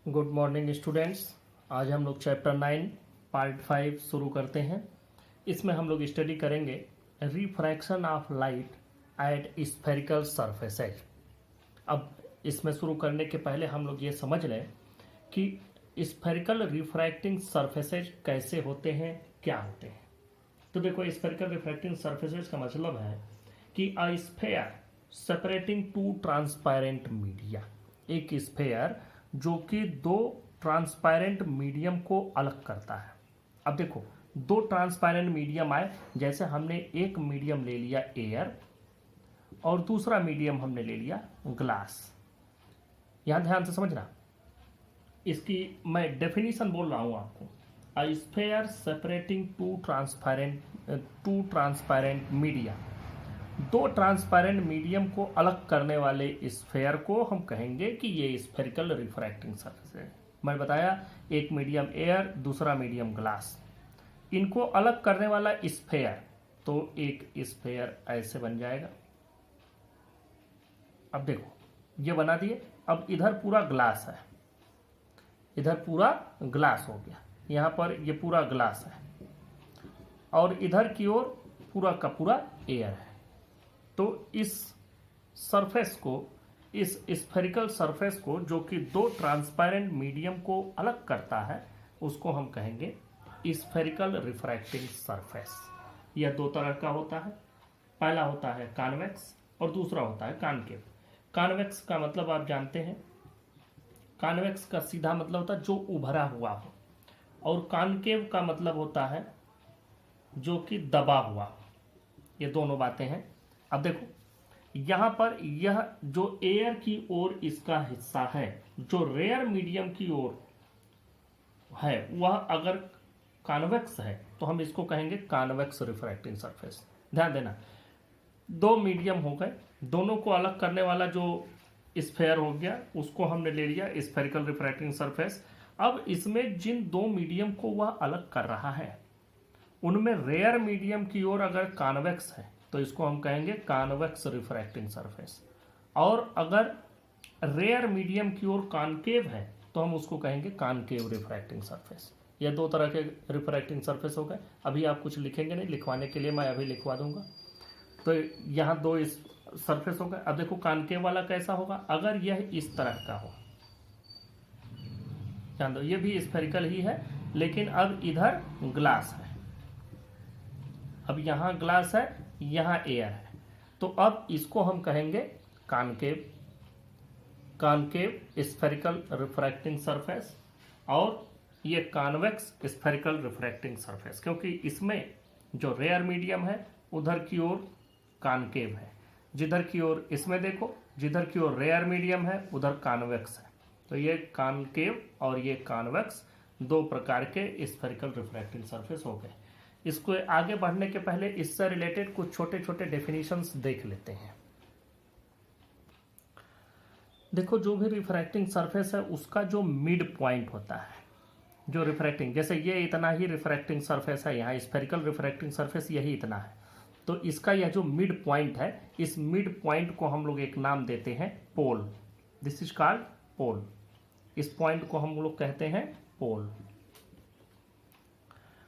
Good morning students. आज हम लोग चैप्टर 9 पार्ट 5 शुरू करते हैं। इसमें हम लोग स्टडी करेंगे refraction of light at spherical surfaces. अब इसमें शुरू करने के पहले हम लोग ये समझ लें कि स्फेरिकल रिफ्रैक्टिंग सरफेसेज कैसे होते हैं, क्या होते हैं। तो देखो, स्फेरिकल रिफ्रैक्टिंग सरफेसेज का मतलब है कि a sphere separating two transparent media, एक स्फेयर जो कि दो ट्रांसपेरेंट मीडियम को अलग करता है। अब देखो, दो ट्रांसपेरेंट मीडियम आए, जैसे हमने एक मीडियम ले लिया एयर और दूसरा मीडियम हमने ले लिया ग्लास। यहां ध्यान से समझना, इसकी मैं डेफिनेशन बोल रहा हूं आपको। A sphere separating two transparent media, दो ट्रांसपेरेंट मीडियम को अलग करने वाले स्फेयर को हम कहेंगे कि ये स्फेरिकल रिफ्रैक्टिंग सरफेस है। मैं बताया, एक मीडियम एयर, दूसरा मीडियम ग्लास, इनको अलग करने वाला स्फेयर, तो एक स्फेयर ऐसे बन जाएगा। अब देखो, ये बना दिए। अब इधर पूरा ग्लास है, इधर पूरा ग्लास हो गया, यहां पर ये पूरा ग्लास है और इधर की ओर पूरा का पूरा एयर है। तो इस सरफेस को, इस स्फेरिकल सरफेस को, जो कि दो ट्रांसपेरेंट मीडियम को अलग करता है, उसको हम कहेंगे स्फेरिकल रिफ्रैक्टिंग सरफेस। यह दो तरह का होता है। पहला होता है कॉन्वेक्स और दूसरा होता है कॉनकेव। कॉन्वेक्स का मतलब आप जानते हैं, कॉन्वेक्स का सीधा मतलब होता है जो उभरा हुआ हो, और कॉनकेव का मतलब होता है जो कि दबा हुआ हो। ये दोनों बातें हैं। अब देखो, यहां पर यह जो एयर की ओर इसका हिस्सा है, जो रेयर मीडियम की ओर है, वह अगर कॉन्वेक्स है तो हम इसको कहेंगे कॉन्वेक्स रिफ्रैक्टिंग सरफेस। ध्यान देना, दो मीडियम हो गए, दोनों को अलग करने वाला जो स्फेयर हो गया, उसको हमने ले लिया स्फेरिकल रिफ्रैक्टिंग सरफेस। अब इसमें जिन दो मीडियम को वह अलग कर रहा है, उनमें रेयर मीडियम की ओर अगर कॉन्वेक्स है तो इसको हम कहेंगे कॉन्वेक्स रिफ्रैक्टिंग सरफेस, और अगर रेयर मीडियम की ओर कॉनकेव है तो हम उसको कहेंगे कॉनकेव रिफ्रैक्टिंग सरफेस। यह दो तरह के रिफ्रैक्टिंग सरफेस हो गए। अभी आप कुछ लिखेंगे नहीं, लिखवाने के लिए मैं अभी लिखवा दूंगा। तो यहाँ दो इस सरफेस हो गए। अब देखो, कॉनकेव वाला कैसा होगा, अगर यह इस तरह का हो, ध्यान दो, ये भी स्फेरिकल ही है, लेकिन अब इधर ग्लास है। अब यहां ग्लास है, यहां एयर है, तो अब इसको हम कहेंगे concave, concave spherical refracting surface, और ये कॉन्वेक्स स्फेरिकल रिफ्रैक्टिंग सरफेस, क्योंकि इसमें जो रेयर मीडियम है उधर की ओर कॉनकेव है, जिधर की ओर, इसमें देखो, जिधर की ओर रेयर मीडियम है उधर कॉन्वेक्स है। तो ये कॉनकेव और ये कॉन्वेक्स दो प्रकार के स्फेरिकल रिफ्रैक्टिंग सरफेस हो गए। इसको आगे बढ़ने के पहले इससे रिलेटेड कुछ छोटे छोटे डेफिनेशंस देख लेते हैं। देखो, जो भी रिफ्रैक्टिंग सरफेस है उसका जो मिड पॉइंट होता है, जो रिफ्रैक्टिंग, जैसे ये इतना ही रिफ्रैक्टिंग सरफेस है, यहाँ स्फेरिकल रिफ्रैक्टिंग सरफेस यही इतना है, तो इसका यह जो मिड पॉइंट है, इस मिड पॉइंट को हम लोग एक नाम देते हैं pole. This is called pole. इस पॉइंट को हम लोग कहते हैं पोल।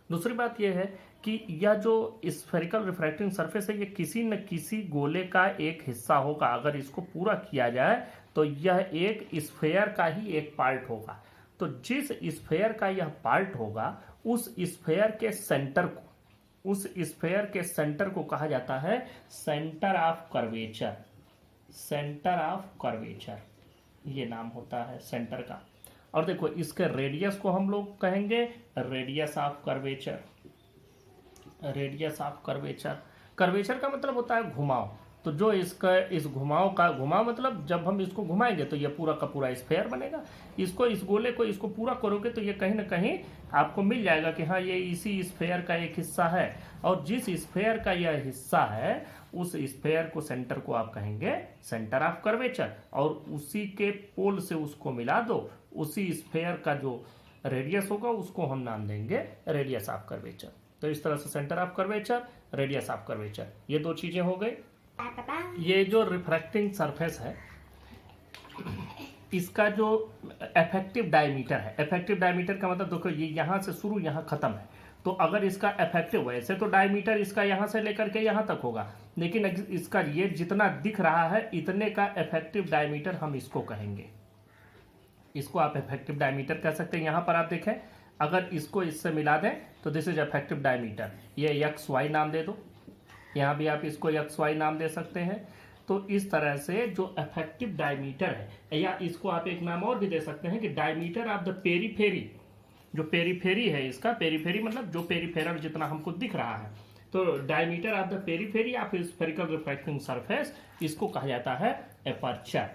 दूसरी बात यह है कि यह जो स्फेरिकल रिफ्रैक्टिंग सरफेस है, ये किसी न किसी गोले का एक हिस्सा होगा। अगर इसको पूरा किया जाए तो यह एक स्फेयर का ही एक पार्ट होगा। तो जिस स्फेयर का यह पार्ट होगा, उस स्फेयर के सेंटर को, उस स्फेयर के सेंटर को कहा जाता है centre of curvature. Centre of curvature, ये नाम होता है सेंटर का। और देखो, इसके रेडियस को हम लोग कहेंगे radius of curvature. Radius of curvature, curvature का मतलब होता है घुमाव। तो जो इसका, इस घुमाव का, घुमाव मतलब जब हम इसको घुमाएंगे तो ये पूरा का पूरा स्फेयर बनेगा। इसको, इस गोले को, इसको पूरा करोगे तो ये कहीं ना कहीं आपको मिल जाएगा कि हाँ, ये इसी स्फेयर का एक हिस्सा है। और जिस स्फेयर का यह हिस्सा है, उस स्फेयर को, सेंटर को आप कहेंगे सेंटर ऑफ कर्वेचर, और उसी के पोल से उसको मिला दो, उसी स्फेयर का जो रेडियस होगा उसको हम नाम देंगे रेडियस ऑफ कर्वेचर। तो इस तरह से centre of curvature, radius of curvature, ये दो चीजें हो गई। ये जो रिफ्रैक्टिंग सरफेस है, इसका जो इफेक्टिव डायमीटर है, इफेक्टिव डायमीटर का मतलब देखो ये यहाँ से शुरू यहाँ खत्म है, तो अगर इसका इफेक्टिव, वैसे तो डायमीटर इसका यहाँ से लेकर के यहाँ तक होगा, लेकिन इसका ये जितना दिख रहा है इतने का इफेक्टिव डायमीटर हम इसको कहेंगे। इसको आप इफेक्टिव डायमीटर कह सकते हैं। यहाँ पर आप देखें, अगर इसको इससे मिला दें तो दिस इज इफेक्टिव डायमीटर, ये एक्स वाई नाम दे दो, यहाँ भी आप इसको एक्स वाई नाम दे सकते हैं। तो इस तरह से जो इफेक्टिव डायमीटर है, या इसको आप एक नाम और भी दे सकते हैं कि डायमीटर ऑफ द पेरीफेरी, जो पेरीफेरी है इसका, पेरीफेरी मतलब जो पेरीफेरल जितना हमको दिख रहा है, तो diameter of the periphery of spherical refracting surface, इसको कहा जाता है aperture.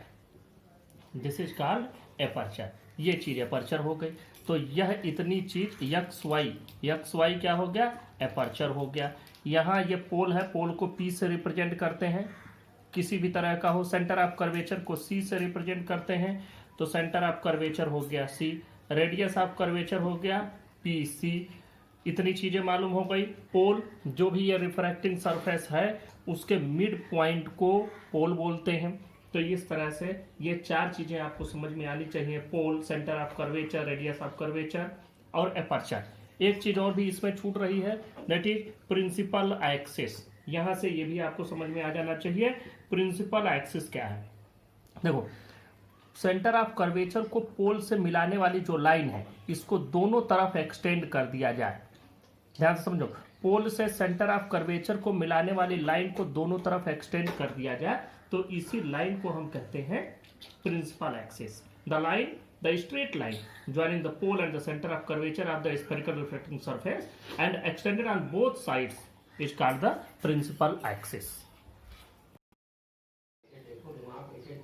This is called aperture. ये चीज एपर्चर हो गई। तो यह इतनी चीज एक्स वाई क्या हो गया, एपर्चर हो गया। यहाँ ये पोल है, पोल को पी से रिप्रेजेंट करते हैं, किसी भी तरह का हो। सेंटर ऑफ कर्वेचर को सी से रिप्रेजेंट करते हैं, तो सेंटर ऑफ कर्वेचर हो गया सी, रेडियस ऑफ कर्वेचर हो गया पी सी। इतनी चीजें मालूम हो गई। पोल, जो भी ये रिफ्रैक्टिंग सरफेस है उसके मिड पॉइंट को पोल बोलते हैं। तो इस तरह से ये चार चीजें आपको समझ में आनी चाहिए, pole, centre of curvature, radius of curvature और एपर्चर। एक चीज और भी इसमें छूट रही है, दैट इज प्रिंसिपल एक्सिस। यहां से ये भी आपको समझ में आ जाना चाहिए, प्रिंसिपल एक्सिस क्या है। देखो, सेंटर ऑफ कर्वेचर को पोल से मिलाने वाली जो लाइन है, इसको दोनों तरफ एक्सटेंड कर दिया जाए। ध्यान से समझो, पोल से सेंटर ऑफ कर्वेचर को मिलाने वाली लाइन को दोनों तरफ एक्सटेंड कर दिया जाए, तो इसी लाइन को हम कहते हैं principal axis. The straight line joining the pole and the center of curvature of the spherical refracting surface and extended on both sides is called the principal axis.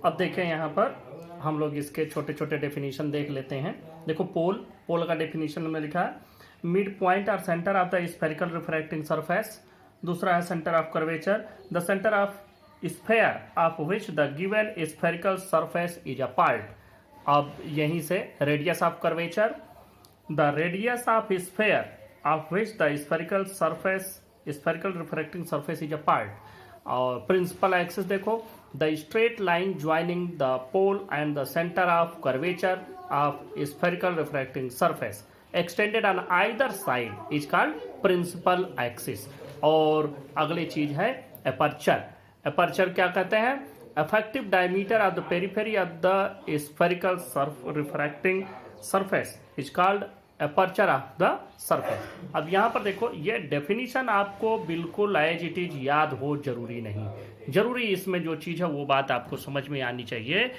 अब देखें, यहाँ पर हम लोग इसके छोटे छोटे डेफिनेशन देख लेते हैं। देखो, पोल का डेफिनेशन में लिखा है मिड पॉइंट और centre of the spherical refracting surface. दूसरा है centre of curvature, the centre of sphere of which the given spherical surface is a part. अब यहीं से radius of curvature, the radius of sphere of which the spherical refracting surface is a part. और principal axis देखो, the straight line joining the pole and the centre of curvature of spherical refracting surface extended on either side is called principal axis. और अगली चीज है aperture. Aperture क्या कहते हैं, effective diameter of the periphery of the spherical refracting surface is called aperture of the surface। अब यहाँ पर देखो, ये डेफिनेशन आपको बिल्कुल एज इट इज याद हो जरूरी नहीं, जरूरी इसमें जो चीज़ है वो बात आपको समझ में आनी चाहिए।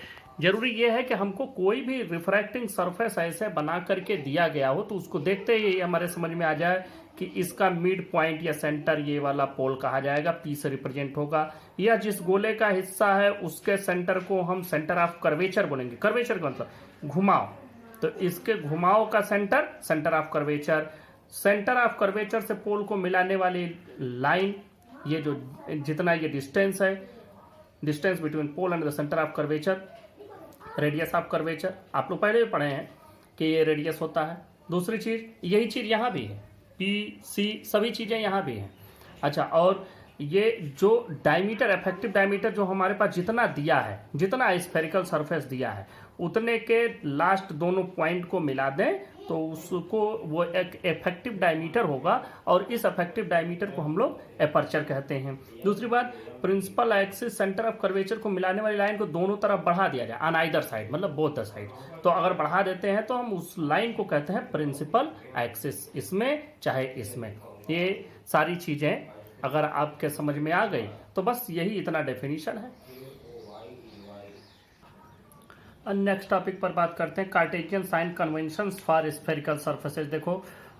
जरूरी ये है कि हमको कोई भी रिफ्रैक्टिंग सरफेस ऐसे बना करके दिया गया हो तो उसको देखते ही हमारे समझ में आ जाए कि इसका मिड पॉइंट या सेंटर ये वाला पोल कहा जाएगा, पी से रिप्रेजेंट होगा, या जिस गोले का हिस्सा है उसके सेंटर को हम सेंटर ऑफ कर्वेचर बोलेंगे। कर्वेचर का मतलब घुमाव, तो इसके घुमाव का centre of curvature. Centre of curvature से पोल को मिलाने वाली लाइन, ये जो जितना ये डिस्टेंस है, distance between pole and the centre of curvature, radius of curvature. आप लोग पहले भी पढ़े हैं कि ये रेडियस होता है। दूसरी चीज, यही चीज यहाँ भी है, पी सी सभी चीजें यहाँ भी हैं। अच्छा, और ये जो डायमीटर, इफेक्टिव डायमीटर जो हमारे पास जितना दिया है, जितना स्फेरिकल सरफेस दिया है, उतने के लास्ट दोनों पॉइंट को मिला दें तो उसको वो एक इफेक्टिव डायमीटर होगा, और इस इफेक्टिव डायमीटर को हम लोग एपर्चर कहते हैं। दूसरी बात, principal axis centre of curvature को मिलाने वाली लाइन को दोनों तरफ बढ़ा दिया जाए, ऑन आइदर साइड मतलब बोथ द साइड। तो अगर बढ़ा देते हैं तो हम उस लाइन को कहते हैं प्रिंसिपल एक्सिस, इसमें चाहे इसमें। ये सारी चीजें अगर आपके समझ में आ गई तो बस यही इतना डेफिनेशन है। नेक्स्ट टॉपिक पर बात करते हैं, Cartesian sign conventions for spherical surfaces. देखो,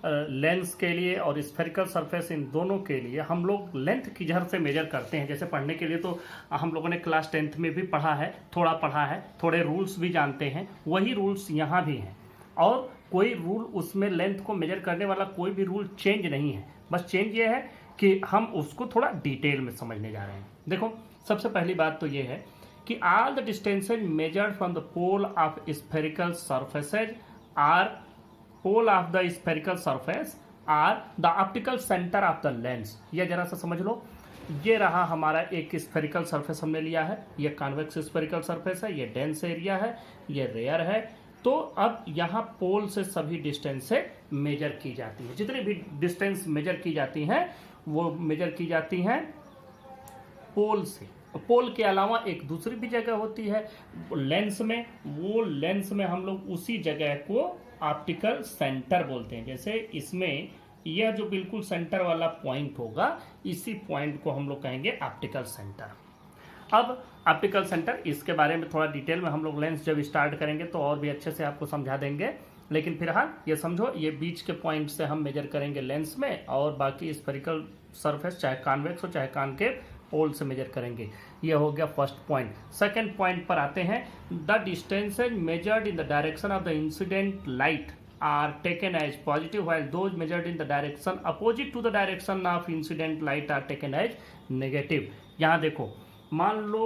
लेंस के लिए और स्फेरिकल सरफेस, इन दोनों के लिए हम लोग लेंथ किधर से मेजर करते हैं। जैसे पढ़ने के लिए तो हम लोगों ने क्लास 10th में भी पढ़ा है, थोड़े रूल्स भी जानते हैं, वही रूल्स यहाँ भी हैं। और कोई रूल उसमें लेंथ को मेजर करने वाला कोई भी रूल चेंज नहीं है, बस चेंज ये है कि हम उसको थोड़ा डिटेल में समझने जा रहे हैं। देखो, सबसे पहली बात तो ये है कि all the distances measured from the pole of spherical surfaces are the optical center of the lens। यह जरा सा समझ लो, ये रहा हमारा एक स्फेरिकल सरफेस हमने लिया है, ये कॉन्वेक्स स्फेरिकल सरफेस है, ये डेंस एरिया है, ये रेयर है। तो अब यहाँ पोल से सभी डिस्टेंस से मेजर की जाती है, जितनी भी डिस्टेंस मेजर की जाती हैं वो मेजर की जाती हैं पोल से। पोल के अलावा एक दूसरी भी जगह होती है लेंस में, वो लेंस में हम लोग उसी जगह को ऑप्टिकल सेंटर बोलते हैं। जैसे इसमें यह जो बिल्कुल सेंटर वाला पॉइंट होगा, इसी पॉइंट को हम लोग कहेंगे ऑप्टिकल सेंटर। अब ऑप्टिकल सेंटर, इसके बारे में थोड़ा डिटेल में हम लोग लेंस जब स्टार्ट करेंगे तो और भी अच्छे से आपको समझा देंगे, लेकिन फिलहाल ये समझो ये बीच के पॉइंट से हम मेजर करेंगे लेंस में, और बाकी स्फेरिकल सरफेस चाहे कॉन्वेक्स हो चाहे कॉनकेव पोल से मेजर करेंगे। ये हो गया फर्स्ट पॉइंट। सेकंड पॉइंट पर आते हैं, the distances measured in the direction of the incident light are taken as positive while those measured in the direction opposite to the direction of incident light are taken as negative। यहाँ देखो, मान लो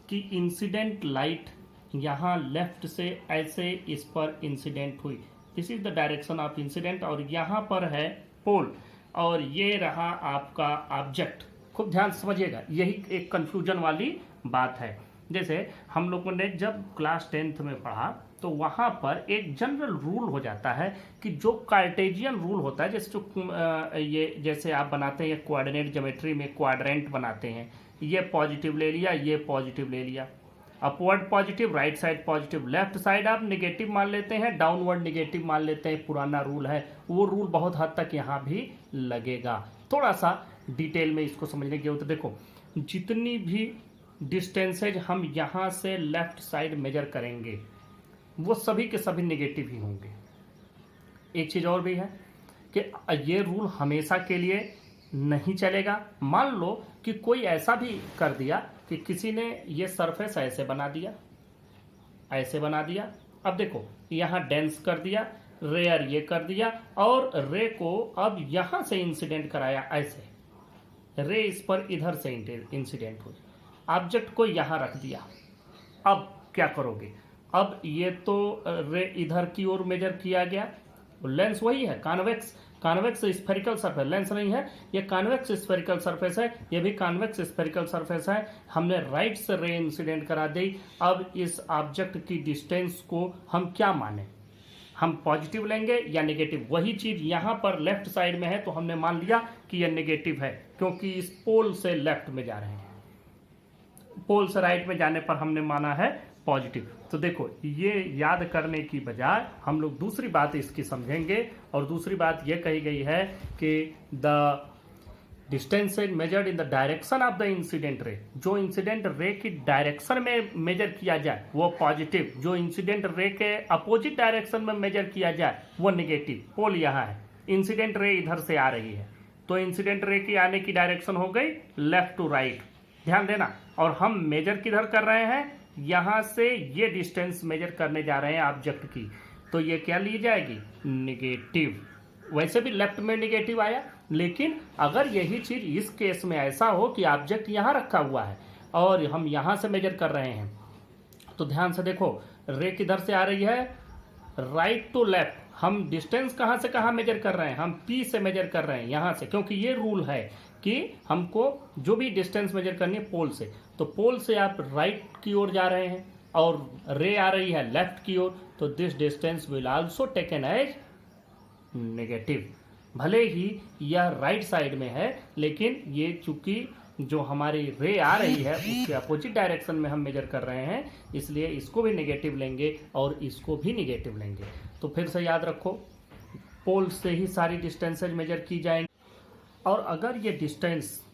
कि incident light यहाँ left से ऐसे इस पर incident हुई, this is the direction of incident, और यहाँ पर है पोल और ये रहा आपका ऑब्जेक्ट। खूब ध्यान से समझिएगा, यही एक कंफ्यूजन वाली बात है। जैसे हम लोगों ने जब क्लास 10th में पढ़ा तो वहाँ पर एक जनरल रूल हो जाता है कि जो कार्टेजियन रूल होता है, जैसे जो ये जैसे आप बनाते हैं कोऑर्डिनेट ज्योमेट्री में क्वाड्रेंट बनाते हैं, ये पॉजिटिव ले लिया, ये पॉजिटिव ले लिया, upward positive, right side positive, left side आप नेगेटिव मान लेते हैं, डाउनवर्ड नेगेटिव मान लेते हैं, पुराना रूल है। वो रूल बहुत हद तक यहाँ भी लगेगा। थोड़ा सा डिटेल में इसको समझने की जरूरत है। देखो, जितनी भी डिस्टेंसेज हम यहाँ से लेफ्ट साइड मेजर करेंगे वो सभी के सभी नेगेटिव ही होंगे। एक चीज़ और भी है कि ये रूल हमेशा के लिए नहीं चलेगा। मान लो कि कोई ऐसा भी कर दिया कि किसी ने ये सरफेस ऐसे बना दिया, ऐसे बना दिया, अब देखो यहाँ डेंस कर दिया, रेयर ये कर दिया, और रे को अब यहाँ से इंसिडेंट कराया, ऐसे रे इस पर इधर से इंसिडेंट हुई, ऑब्जेक्ट को यहाँ रख दिया। अब क्या करोगे? अब ये तो रे इधर की ओर मेजर किया गया, लेंस वही है कॉन्वेक्स स्फेरिकल सरफेस, लेंस नहीं है, ये कॉन्वेक्स स्फेरिकल सरफेस है, ये भी कॉन्वेक्स स्फेरिकल सरफेस है। हमने राइट से रे इंसिडेंट करा दी। अब इस ऑब्जेक्ट की डिस्टेंस को हम क्या माने, हम पॉजिटिव लेंगे या नेगेटिव? वही चीज यहाँ पर लेफ्ट साइड में है तो हमने मान लिया कि यह नेगेटिव है, क्योंकि इस पोल से लेफ्ट में जा रहे हैं, पोल से राइट में जाने पर हमने माना है पॉजिटिव। तो देखो, ये याद करने की बजाय हम लोग दूसरी बात इसकी समझेंगे, और दूसरी बात ये कही गई है कि the distance is measured in the direction of the incident रे। जो इंसिडेंट रे की डायरेक्शन में मेजर किया जाए वो पॉजिटिव, जो इंसिडेंट रे के अपोजिट डायरेक्शन में मेजर किया जाए वो नेगेटिव। पोल यहाँ है, इंसिडेंट रे इधर से आ रही है, तो इंसिडेंट रे की आने की डायरेक्शन हो गई लेफ्ट टू राइट, ध्यान देना। और हम मेजर किधर कर रहे हैं? यहाँ से ये डिस्टेंस मेजर करने जा रहे हैं ऑब्जेक्ट की, तो ये क्या ली जाएगी? नेगेटिव। वैसे भी लेफ्ट में नेगेटिव आया, लेकिन अगर यही चीज इस केस में ऐसा हो कि ऑब्जेक्ट यहाँ रखा हुआ है और हम यहाँ से मेजर कर रहे हैं, तो ध्यान से देखो, रे किधर से आ रही है? Right to left. हम डिस्टेंस कहाँ से कहाँ मेजर कर रहे हैं? हम पी से मेजर कर रहे हैं, यहाँ से, क्योंकि ये रूल है कि हमको जो भी डिस्टेंस मेजर करनी है पोल से, तो पोल से आप राइट की ओर जा रहे हैं और रे आ रही है लेफ्ट की ओर, तो this distance will also taken as negative. भले ही यह राइट साइड में है, लेकिन ये चूंकि जो हमारी रे आ रही है उसके अपोजिट डायरेक्शन में हम मेजर कर रहे हैं, इसलिए इसको भी नेगेटिव लेंगे और इसको भी नेगेटिव लेंगे। तो फिर से याद रखो, पोल से ही सारी डिस्टेंसेज मेजर की जाएंगी, और अगर ये डिस्टेंस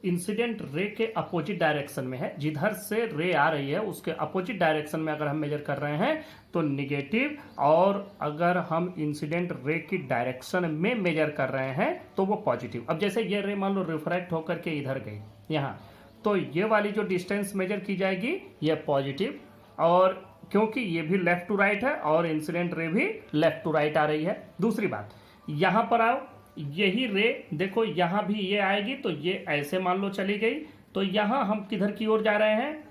इंसिडेंट रे के अपोजिट डायरेक्शन में है, जिधर से रे आ रही है उसके अपोजिट डायरेक्शन में अगर हम मेजर कर रहे हैं तो नेगेटिव, और अगर हम इंसिडेंट रे की डायरेक्शन में मेजर कर रहे हैं तो वो पॉजिटिव। अब जैसे ये रे मान लो रिफ्रैक्ट होकर के इधर गई यहाँ, तो ये वाली जो डिस्टेंस मेजर की जाएगी ये पॉजिटिव, और क्योंकि ये भी लेफ्ट टू राइट है और इंसिडेंट रे भी लेफ्ट टू राइट आ रही है। दूसरी बात, यहाँ पर आओ, यही रे देखो यहाँ भी ये आएगी, तो ये ऐसे मान लो चली गई, तो यहाँ हम किधर की ओर जा रहे हैं?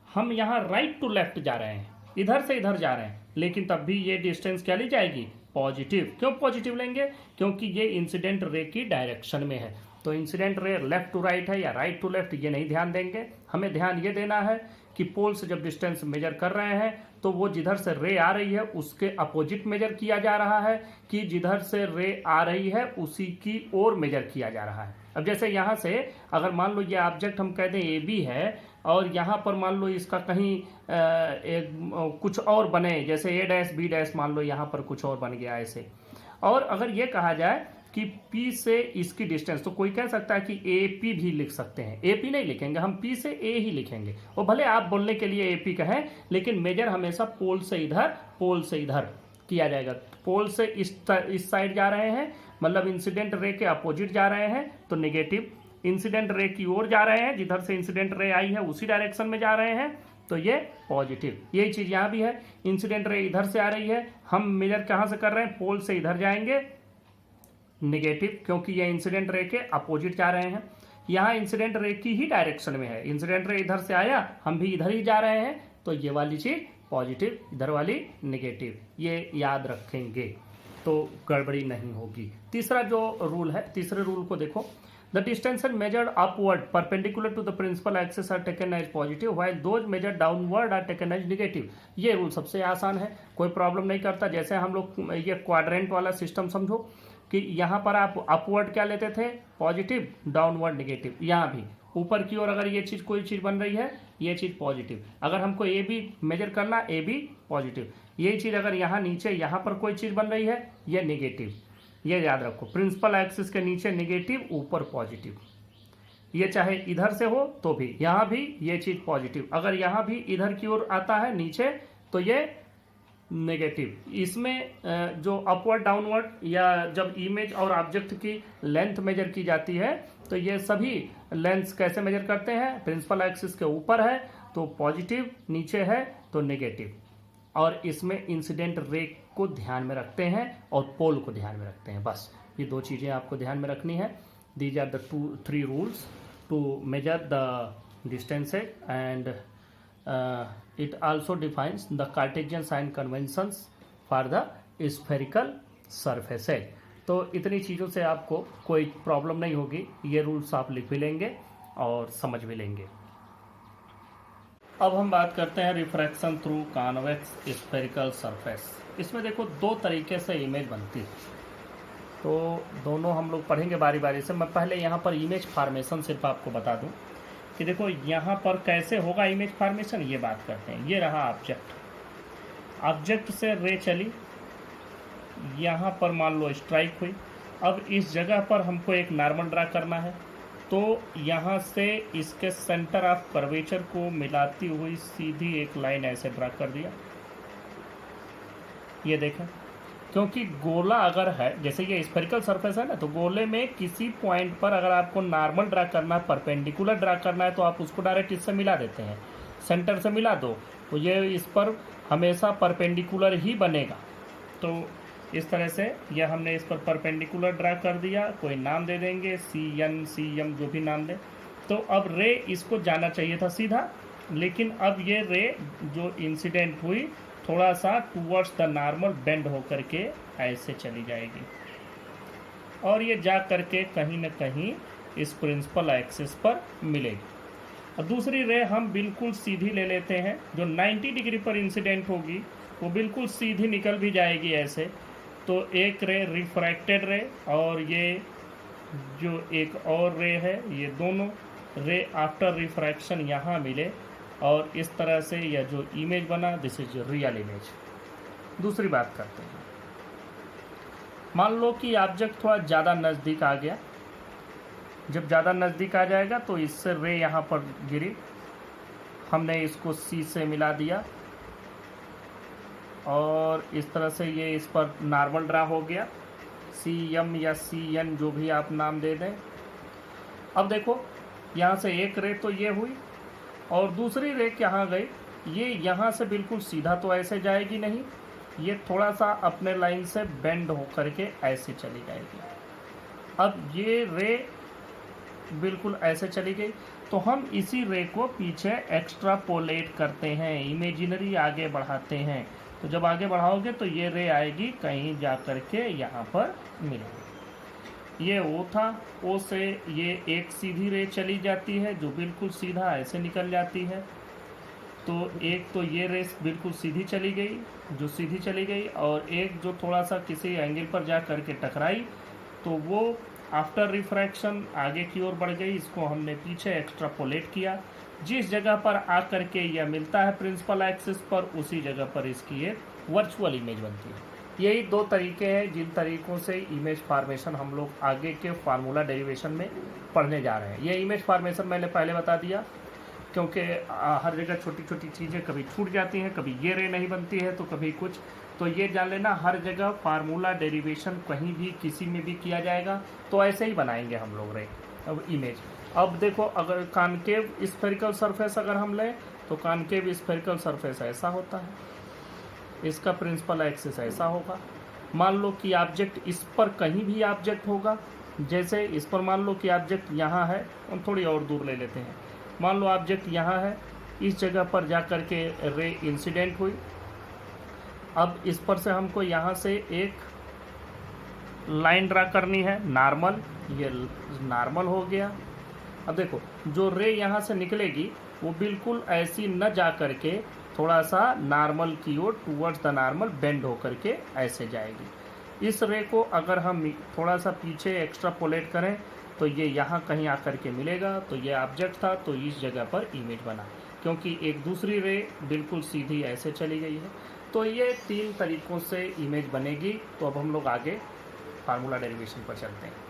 हम यहाँ राइट टू लेफ्ट जा रहे हैं, इधर से इधर जा रहे हैं, लेकिन तब भी ये डिस्टेंस क्या ली जाएगी? पॉजिटिव। क्यों पॉजिटिव लेंगे? क्योंकि ये इंसिडेंट रे की डायरेक्शन में है। तो incident ray left to right है या राइट टू लेफ्ट ये नहीं ध्यान देंगे, हमें ध्यान ये देना है कि पोल से जब डिस्टेंस मेजर कर रहे हैं तो वो जिधर से रे आ रही है उसके अपोजिट मेजर किया जा रहा है कि जिधर से रे आ रही है उसी की ओर मेजर किया जा रहा है। अब जैसे यहाँ से अगर मान लो ये ऑब्जेक्ट हम कह दें ए बी है और यहाँ पर मान लो इसका कहीं कुछ और बने, जैसे ए डैश बी डैश मान लो यहाँ पर कुछ और बन गया ऐसे, और अगर ये कहा जाए कि P से इसकी डिस्टेंस, तो कोई कह सकता है कि AP भी लिख सकते हैं। AP नहीं लिखेंगे हम, P से A ही लिखेंगे, और भले आप बोलने के लिए AP कहें लेकिन मेजर हमेशा पोल से इधर किया जाएगा। पोल से इस साइड जा रहे हैं मतलब इंसिडेंट रे के अपोजिट जा रहे हैं तो नेगेटिव, इंसिडेंट रे की ओर जा रहे हैं जिधर से इंसिडेंट रे आई है उसी डायरेक्शन में जा रहे हैं तो ये पॉजिटिव। यही चीज यहाँ भी है, इंसिडेंट रे इधर से आ रही है, हम मेजर कहाँ से कर रहे हैं, पोल से इधर जाएंगे नेगेटिव, क्योंकि ये इंसिडेंट रे के अपोजिट जा रहे हैं। यहाँ इंसिडेंट रे की ही डायरेक्शन में है, इंसिडेंट रे इधर से आया हम भी इधर ही जा रहे हैं तो ये वाली चीज पॉजिटिव, इधर वाली नेगेटिव, ये याद रखेंगे तो गड़बड़ी नहीं होगी। तीसरा जो रूल है, तीसरे रूल को देखो, the distance measured upward perpendicular to the principal axis are taken as positive while those measured downward are taken as negative. ये रूल सबसे आसान है, कोई प्रॉब्लम नहीं करता। जैसे हम लोग ये क्वाड्रेंट वाला सिस्टम समझो कि यहाँ पर आप अपवर्ड क्या लेते थे, पॉजिटिव, डाउनवर्ड नेगेटिव। यहाँ भी ऊपर की ओर अगर ये चीज कोई चीज बन रही है ये चीज पॉजिटिव, अगर हमको ए बी मेजर करना ए बी पॉजिटिव, यही चीज अगर यहाँ नीचे यहाँ पर कोई चीज बन रही है ये नेगेटिव। ये याद रखो, प्रिंसिपल एक्सिस के नीचे नेगेटिव ऊपर पॉजिटिव, ये चाहे इधर से हो तो भी, यहाँ भी ये चीज पॉजिटिव, अगर यहाँ भी इधर की ओर आता है नीचे तो ये नेगेटिव। इसमें जो अपवर्ड डाउनवर्ड या जब इमेज और ऑब्जेक्ट की लेंथ मेजर की जाती है तो ये सभी लेंथ कैसे मेजर करते हैं, प्रिंसिपल एक्सिस के ऊपर है तो पॉजिटिव, नीचे है तो नेगेटिव, और इसमें इंसिडेंट रे को ध्यान में रखते हैं और पोल को ध्यान में रखते हैं। बस ये दो चीज़ें आपको ध्यान में रखनी है। These are the 3 rules to measure the distances and it also defines the Cartesian sign conventions for the spherical surfaces। तो इतनी चीज़ों से आपको कोई प्रॉब्लम नहीं होगी, ये रूल्स आप लिख भी लेंगे और समझ भी लेंगे। अब हम बात करते हैं refraction through convex spherical surface. इसमें देखो 2 तरीके से इमेज बनती है, तो दोनों हम लोग पढ़ेंगे बारी बारी से। मैं पहले यहाँ पर इमेज फॉर्मेशन सिर्फ आपको बता दूँ कि देखो यहाँ पर कैसे होगा इमेज फॉर्मेशन, ये बात करते हैं। ये रहा ऑब्जेक्ट, ऑब्जेक्ट से रे चली, यहाँ पर मान लो स्ट्राइक हुई। अब इस जगह पर हमको एक नॉर्मल ड्रा करना है, तो यहाँ से इसके सेंटर ऑफ कर्वेचर को मिलाती हुई सीधी एक लाइन ऐसे ड्रा कर दिया। ये देखें, क्योंकि गोला अगर है, जैसे ये स्फेरिकल सरफेस है ना, तो गोले में किसी पॉइंट पर अगर आपको नॉर्मल ड्रा करना है, परपेंडिकुलर ड्रा करना है, तो आप उसको डायरेक्ट इससे मिला देते हैं, सेंटर से मिला दो तो ये इस पर हमेशा परपेंडिकुलर ही बनेगा। तो इस तरह से ये हमने इस पर परपेंडिकुलर ड्रा कर दिया, कोई नाम दे देंगे CN CM जो भी नाम दे। तो अब रे इसको जाना चाहिए था सीधा, लेकिन अब ये रे जो इंसिडेंट हुई थोड़ा सा टूवर्ड्स द नॉर्मल बेंड होकर के ऐसे चली जाएगी और ये जा करके कहीं न कहीं इस प्रिंसिपल एक्सिस पर मिलेगी। और दूसरी रे हम बिल्कुल सीधी ले लेते हैं, जो 90 डिग्री पर इंसिडेंट होगी वो बिल्कुल सीधी निकल भी जाएगी ऐसे। तो एक रे रिफ्रैक्टेड रे और ये जो एक और रे है, ये दोनों रे आफ्टर रिफ्रैक्शन यहाँ मिले और इस तरह से यह जो इमेज बना, दिस इज रियल इमेज। दूसरी बात करते हैं, मान लो कि ऑब्जेक्ट थोड़ा ज़्यादा नज़दीक आ गया। जब ज़्यादा नज़दीक आ जाएगा तो इससे रे यहाँ पर गिरी, हमने इसको C से मिला दिया और इस तरह से ये इस पर नॉर्मल ड्रा हो गया, CM या CN जो भी आप नाम दे दें। अब देखो यहाँ से एक रे तो ये हुई और दूसरी रे कहाँ गई, ये यहाँ से बिल्कुल सीधा तो ऐसे जाएगी नहीं, ये थोड़ा सा अपने लाइन से बेंड हो करके ऐसे चली जाएगी। अब ये रे बिल्कुल ऐसे चली गई तो हम इसी रे को पीछे एक्स्ट्रापोलेट करते हैं, इमेजिनरी आगे बढ़ाते हैं। तो जब आगे बढ़ाओगे तो ये रे आएगी कहीं जा करके यहाँ पर मिलेगी। ये ओ था, ओ से ये एक सीधी रे चली जाती है जो बिल्कुल सीधा ऐसे निकल जाती है। तो एक तो ये रेस बिल्कुल सीधी चली गई, जो सीधी चली गई, और एक जो थोड़ा सा किसी एंगल पर जा करके टकराई, तो वो आफ्टर रिफ्रैक्शन आगे की ओर बढ़ गई। इसको हमने पीछे एक्स्ट्रापोलेट किया, जिस जगह पर आ करके यह मिलता है प्रिंसिपल एक्सिस पर, उसी जगह पर इसकी एक वर्चुअल इमेज बनती है। यही दो तरीके हैं जिन तरीक़ों से इमेज फार्मेशन हम लोग आगे के फार्मूला डेरिवेशन में पढ़ने जा रहे हैं। ये इमेज फार्मेशन मैंने पहले बता दिया, क्योंकि हर जगह छोटी छोटी चीज़ें कभी छूट जाती हैं, कभी ये रे नहीं बनती है तो कभी कुछ, तो ये जान लेना हर जगह फार्मूला डेरिवेशन कहीं भी किसी में भी किया जाएगा तो ऐसे ही बनाएंगे हम लोग रे अब इमेज। अब देखो, अगर कॉनकेव स्फेरिकल सरफेस अगर हम लें तो कॉनकेव स्फेरिकल सरफेस ऐसा होता है, इसका प्रिंसिपल एक्सिस ऐसा होगा। मान लो कि ऑब्जेक्ट इस पर कहीं भी ऑब्जेक्ट होगा, जैसे इस पर मान लो कि ऑब्जेक्ट यहाँ है, हम थोड़ी और दूर ले लेते हैं, मान लो ऑब्जेक्ट यहाँ है, इस जगह पर जा कर के रे इंसिडेंट हुई। अब इस पर से हमको यहाँ से एक लाइन ड्रा करनी है नॉर्मल, ये नॉर्मल हो गया। अब देखो जो रे यहाँ से निकलेगी वो बिल्कुल ऐसी न जा करके थोड़ा सा नॉर्मल की ओर टूवर्ड्स द नॉर्मल बेंड होकर के ऐसे जाएगी। इस रे को अगर हम थोड़ा सा पीछे एक्स्ट्रापोलेट करें तो ये यहाँ कहीं आकर के मिलेगा, तो ये ऑब्जेक्ट था तो इस जगह पर इमेज बना, क्योंकि एक दूसरी रे बिल्कुल सीधी ऐसे चली गई है। तो ये तीन तरीक़ों से इमेज बनेगी। तो अब हम लोग आगे फार्मूला डेरिवेशन पर चलते हैं।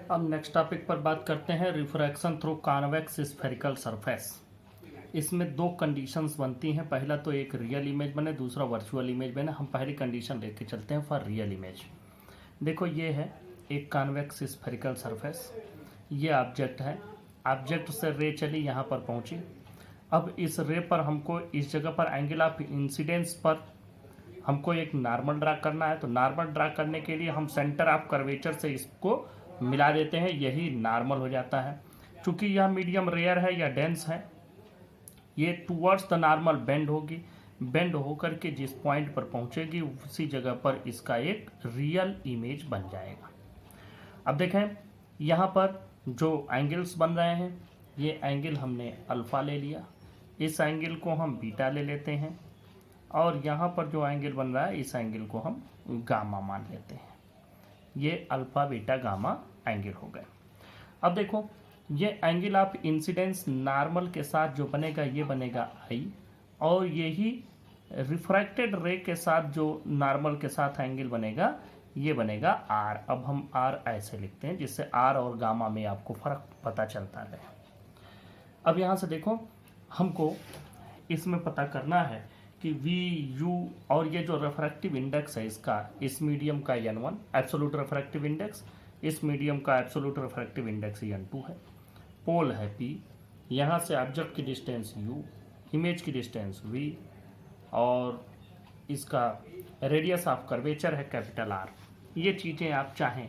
अब नेक्स्ट टॉपिक पर बात करते हैं refraction through convex spherical surface. इसमें दो कंडीशंस बनती हैं, पहला तो एक रियल इमेज बने, दूसरा वर्चुअल इमेज बने। हम पहली कंडीशन लेके चलते हैं फॉर रियल इमेज। देखो ये है एक कॉन्वेक्स स्फेरिकल सरफेस, ये ऑब्जेक्ट है, ऑब्जेक्ट से रे चली यहाँ पर पहुँची। अब इस रे पर हमको इस जगह पर एंगल ऑफ इंसिडेंस पर हमको एक नॉर्मल ड्रा करना है। तो नॉर्मल ड्रा करने के लिए हम सेंटर ऑफ कर्वेचर से इसको मिला देते हैं, यही नॉर्मल हो जाता है। चूँकि यह मीडियम रेयर है या डेंस है, ये टूवर्ड्स द नॉर्मल बेंड होगी, बेंड होकर के जिस पॉइंट पर पहुंचेगी उसी जगह पर इसका एक रियल इमेज बन जाएगा। अब देखें यहाँ पर जो एंगल्स बन रहे हैं, ये एंगल हमने अल्फ़ा ले लिया, इस एंगल को हम बीटा ले लेते हैं, और यहाँ पर जो एंगल बन रहा है इस एंगल को हम गामा मान लेते हैं। ये अल्फ़ा बीटा गामा एंगल हो गए। अब देखो ये एंगल ऑफ इंसिडेंस नॉर्मल के साथ जो बनेगा ये बनेगा आई, और यही रिफ्रैक्टेड रे के साथ जो नॉर्मल के साथ एंगल बनेगा ये बनेगा आर। अब हम आर ऐसे लिखते हैं जिससे आर और गामा में आपको फर्क पता चलता रहे। अब यहाँ से देखो हमको इसमें पता करना है कि वी यू और ये जो रिफ्रैक्टिव इंडेक्स है इसका, इस मीडियम का n1 एब्सोल्यूट रिफ्रैक्टिव इंडेक्स, इस मीडियम का एब्सोल्यूट रिफ्रैक्टिव इंडेक्स n2 है, पोल है p, यहाँ से ऑब्जेक्ट की डिस्टेंस u, इमेज की डिस्टेंस v, और इसका रेडियस ऑफ कर्वेचर है कैपिटल R। ये चीज़ें आप चाहें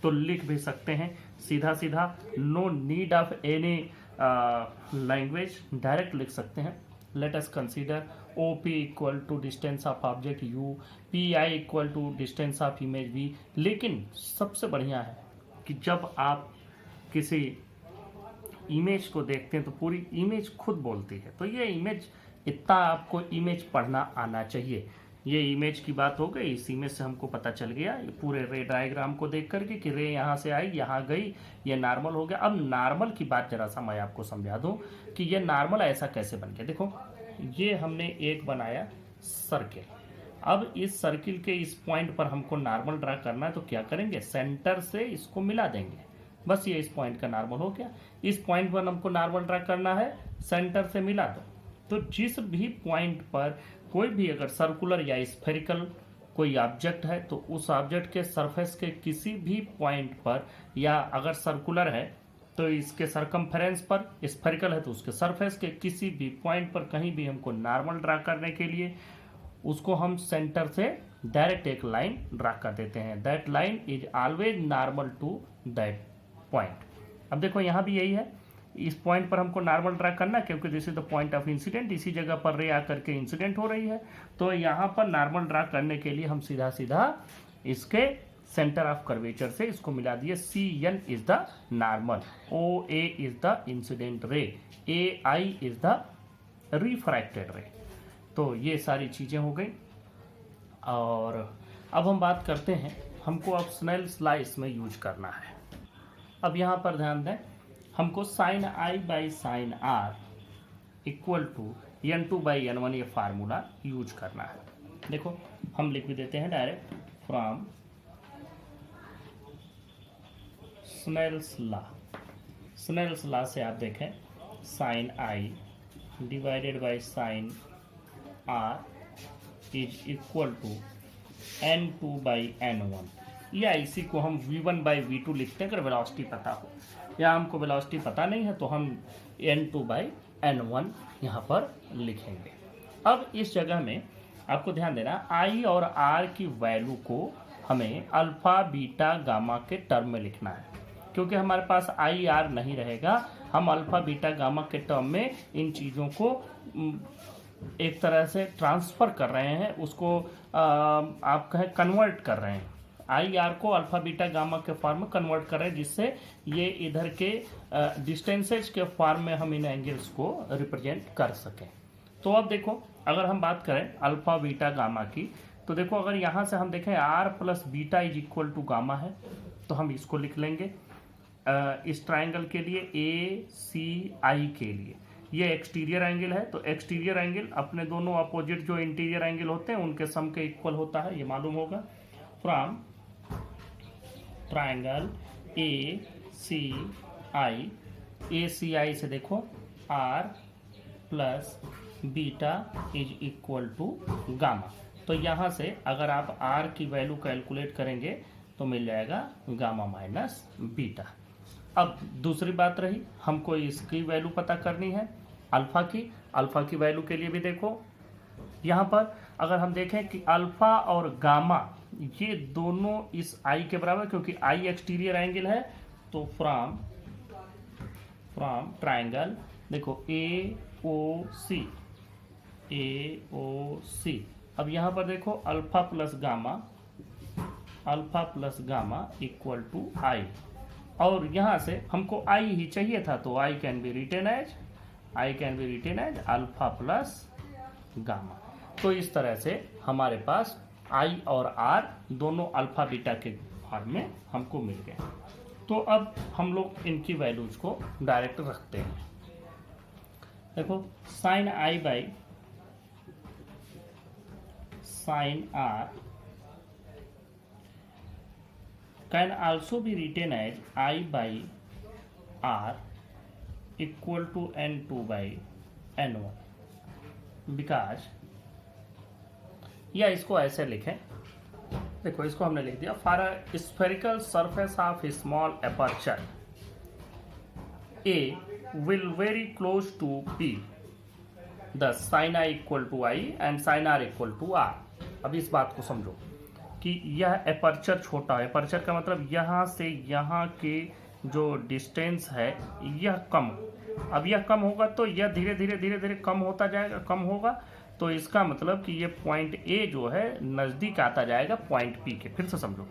तो लिख भी सकते हैं सीधा सीधा, no need of any language, direct लिख सकते हैं। Let us consider OP equal to distance of object u, PI equal to distance of image v। लेकिन सबसे बढ़िया है कि जब आप किसी इमेज को देखते हैं तो पूरी इमेज खुद बोलती है। तो ये इमेज, इतना आपको इमेज पढ़ना आना चाहिए। ये इमेज की बात हो गई, इस इमेज से हमको पता चल गया ये पूरे रे डायग्राम को देख करके कि रे यहाँ से आई, यहाँ गई, ये नॉर्मल हो गया। अब नॉर्मल की बात जरा सा मैं आपको समझा दूँ कि ये नॉर्मल ऐसा कैसे बन गया। देखो ये हमने एक बनाया सर्किल, अब इस सर्किल के इस पॉइंट पर हमको नॉर्मल ड्रा करना है, तो क्या करेंगे, सेंटर से इसको मिला देंगे, बस ये इस पॉइंट का नॉर्मल हो गया। इस पॉइंट पर हमको नॉर्मल ड्रा करना है, सेंटर से मिला दो। तो जिस भी पॉइंट पर कोई भी अगर सर्कुलर या स्फेरिकल कोई ऑब्जेक्ट है तो उस ऑब्जेक्ट के सरफेस के किसी भी पॉइंट पर, या अगर सर्कुलर है तो इसके सरकमफेरेंस पर, स्फेरिकल है तो उसके सरफेस के किसी भी पॉइंट पर कहीं भी हमको नॉर्मल ड्रा करने के लिए उसको हम सेंटर से डायरेक्ट एक लाइन ड्रा कर देते हैं। That line is always normal to that point. अब देखो यहाँ भी यही है, इस पॉइंट पर हमको नॉर्मल ड्रा करना क्योंकि this is the point of incident, इसी जगह पर रे आकर के इंसिडेंट हो रही है। तो यहाँ पर नॉर्मल ड्रा करने के लिए हम सीधा सीधा इसके सेंटर ऑफ कर्वेचर से इसको मिला दिए। C N is the normal, O A is the incident ray, A I is the refracted ray. तो ये सारी चीज़ें हो गई। और अब हम बात करते हैं, हमको अब स्नेल्स लॉ इसमें यूज करना है। अब यहाँ पर ध्यान दें, हमको sine I by sine R equal to n2 by n1 ये फार्मूला यूज करना है। देखो हम लिख भी देते हैं direct, from Snell's law. Snell's law से आप देखें sine I divided by sine are is equal to n2 by n1, या इसी को हम v1 बाई v2 लिखते हैं अगर वेलोसिटी पता हो, या हमको वेलोसिटी पता नहीं है तो हम n2 बाई n1 यहाँ पर लिखेंगे। अब इस जगह में आपको ध्यान देना, i और r की वैल्यू को हमें अल्फा बीटा गामा के टर्म में लिखना है, क्योंकि हमारे पास i r नहीं रहेगा। हम अल्फा बीटा गामा के टर्म में इन चीज़ों को एक तरह से ट्रांसफ़र कर रहे हैं, उसको आप कहें कन्वर्ट कर रहे हैं। आई आर को अल्फा बीटा गामा के फॉर्म में कन्वर्ट कर रहे हैं, जिससे ये इधर के डिस्टेंसेज के फॉर्म में हम इन एंगल्स को रिप्रेजेंट कर सकें। तो अब देखो, अगर हम बात करें अल्फा बीटा गामा की, तो देखो अगर यहाँ से हम देखें R plus beta is equal to gamma है, तो हम इसको लिख लेंगे इस ट्राइंगल के लिए ए सी आई के लिए। ये एक्सटीरियर एंगल है, तो एक्सटीरियर एंगल अपने दोनों अपोजिट जो इंटीरियर एंगल होते हैं उनके सम के इक्वल होता है, ये मालूम होगा। From triangle A C I से देखो R plus beta is equal to gamma. तो यहाँ से अगर आप आर की वैल्यू कैलकुलेट करेंगे तो मिल जाएगा गामा माइनस बीटा। अब दूसरी बात रही, हमको इसकी वैल्यू पता करनी है अल्फा की। अल्फा की वैल्यू के लिए भी देखो, यहाँ पर अगर हम देखें कि अल्फा और गामा ये दोनों इस आई के बराबर, क्योंकि आई एक्सटीरियर एंगल है, तो फ्रॉम ट्राइंगल देखो ए ओ सी। अब यहाँ पर देखो alpha plus gamma equal to i, और यहाँ से हमको आई ही चाहिए था, तो i can be written as alpha plus gamma. तो इस तरह से हमारे पास आई और आर दोनों अल्फा बीटा के फॉर्म में हमको मिल गए। तो अब हम लोग इनकी वैल्यूज को डायरेक्ट रखते हैं। देखो sine I by sine R can also be written as I by are equal to n2 by n1, because, या इसको ऐसे लिखें, देखो इसको हमने लिख दिया, for a spherical surface of small aperture A will very close to P, the sine I equal to I and sine R equal to R. अब इस बात को समझो कि यह एपर्चर छोटा है, एपर्चर का मतलब यहाँ से यहाँ के जो डिस्टेंस है यह कम, अब यह कम होगा तो यह धीरे धीरे कम होता जाएगा, कम होगा, तो इसका मतलब कि ये पॉइंट ए जो है नज़दीक आता जाएगा पॉइंट पी के। फिर से समझो,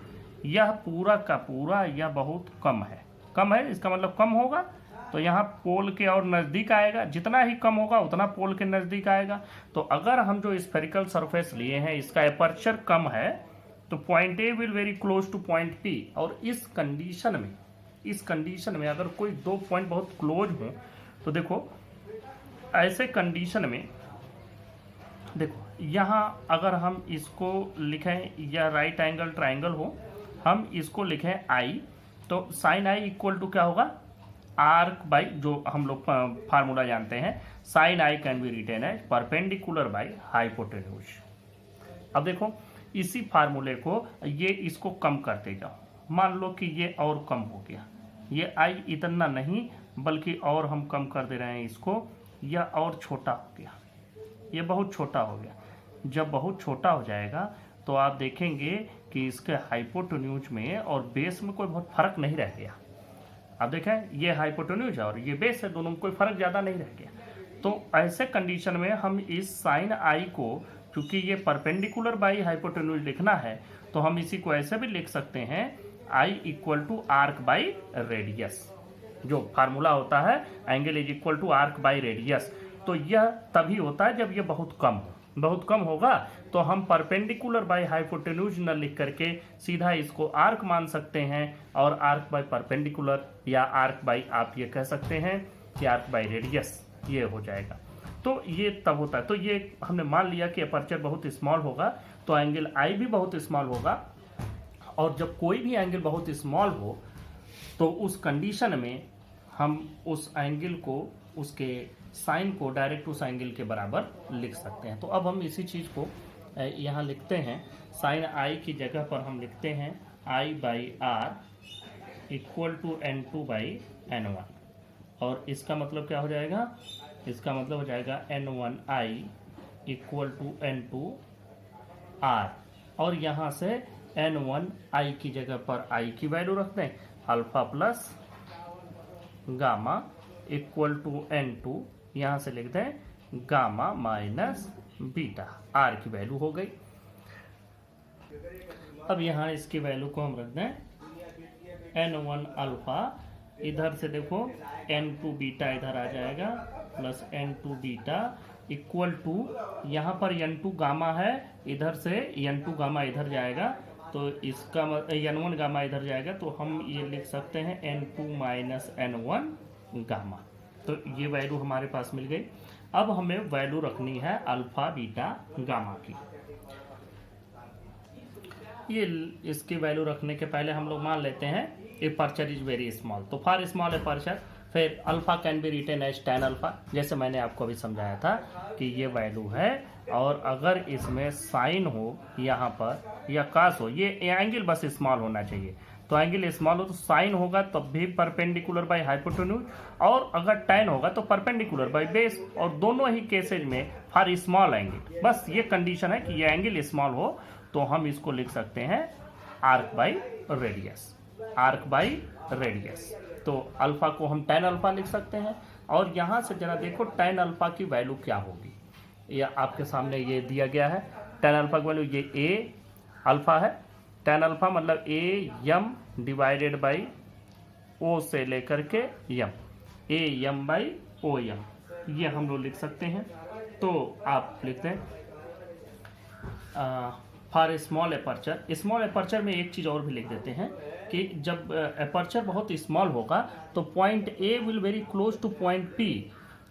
यह पूरा का पूरा यह बहुत कम है, इसका मतलब कम होगा तो यहाँ पोल के और नज़दीक आएगा, जितना ही कम होगा उतना पोल के नज़दीक आएगा। तो अगर हम जो स्फेरिकल सरफेस लिए हैं इसका एपर्चर कम है तो point A will very close to point P, और इस कंडीशन में अगर कोई दो पॉइंट बहुत क्लोज हो तो देखो ऐसे कंडीशन में देखो यहाँ अगर हम इसको लिखें या राइट एंगल ट्राइंगल हो, हम इसको लिखें आई, तो साइन आई इक्वल टू क्या होगा आर्क बाई, जो हम लोग फार्मूला जानते हैं, sine I can be written as perpendicular by hypotenuse. अब देखो इसी फार्मूले को ये इसको कम करते जाओ, मान लो कि ये और कम हो गया, ये आई इतना नहीं बल्कि और हम कम कर दे रहे हैं इसको, यह और छोटा हो गया, ये बहुत छोटा हो गया। जब बहुत छोटा हो जाएगा तो आप देखेंगे कि इसके हाइपोटेन्यूज में और बेस में कोई बहुत फर्क नहीं रह गया। अब देखें ये हाइपोटेन्यूज है और ये बेस है, दोनों में कोई फर्क ज़्यादा नहीं रह गया। तो ऐसे कंडीशन में हम इस साइन आई को क्योंकि ये परपेंडिकुलर बाई हाइपोटेन्यूज लिखना है तो हम इसी को ऐसे भी लिख सकते हैं I equal to arc by radius. जो फार्मूला होता है angle is equal to arc by radius, तो यह तभी होता है जब ये बहुत कम होगा तो हम परपेंडिकुलर बाई हाइपोटेन्यूज न लिख करके सीधा इसको आर्क मान सकते हैं, और आर्क बाई परपेंडिकुलर या आर्क बाई आप ये कह सकते हैं कि आर्क बाई रेडियस ये हो जाएगा। तो ये तब होता है, तो ये हमने मान लिया कि अपर्चर बहुत स्मॉल होगा तो एंगल आई भी बहुत स्मॉल होगा, और जब कोई भी एंगल बहुत स्मॉल हो तो उस कंडीशन में हम उस एंगल को, उसके साइन को डायरेक्ट उस एंगल के बराबर लिख सकते हैं। तो अब हम इसी चीज़ को यहाँ लिखते हैं, साइन आई की जगह पर हम लिखते हैं i by are equal to N2 by N1, और इसका मतलब क्या हो जाएगा, इसका मतलब हो जाएगा N1I equal to N2 R, और यहाँ से N1I की जगह पर I की वैल्यू रख दें, alpha plus gamma equal to N2, यहाँ से लिख दें गामा माइनस बीटा, R की वैल्यू हो गई। अब यहाँ इसकी वैल्यू को हम रख दें N1 अल्फा, इधर से देखो N2 बीटा इधर आ जाएगा plus N2 beta equal to, यहाँ पर N2 गामा है, इधर से N2 गामा इधर जाएगा तो इसका N1 गामा इधर जाएगा, तो हम ये लिख सकते हैं N2 माइनस N1 गामा। तो ये वैल्यू हमारे पास मिल गई। अब हमें वैल्यू रखनी है अल्फा बीटा गामा की। ये इसकी वैल्यू रखने के पहले हम लोग मान लेते हैं एपर्चर इज वेरी स्मॉल, तो फॉर स्मॉल एपर्चर फिर alpha can be written as tan alpha, जैसे मैंने आपको अभी समझाया था कि ये वैल्यू है, और अगर इसमें साइन हो यहाँ पर या कास हो, ये एंगल बस स्मॉल होना चाहिए, तो एंगल स्मॉल हो तो साइन होगा तब भी परपेंडिकुलर बाय हाइपोटेन्यूज, और अगर tan होगा तो परपेंडिकुलर बाय बेस, और दोनों ही केसेज में फॉर स्मॉल एंगल, बस ये कंडीशन है कि ये एंगल स्मॉल हो तो हम इसको लिख सकते हैं arc by radius, arc by radius. तो अल्फा को हम tan अल्फा लिख सकते हैं, और यहाँ से जरा देखो tan अल्फा की वैल्यू क्या होगी, या आपके सामने ये दिया गया है tan अल्फा की वैल्यू, ये a अल्फा है, tan अल्फा मतलब a m divided by o से लेकर के m, a m by o m, ये हम लोग लिख सकते हैं। तो आप लिखते हैं for small aperture, small aperture में एक चीज़ और भी लिख देते हैं कि जब एपर्चर बहुत स्मॉल होगा तो point A will very close to point P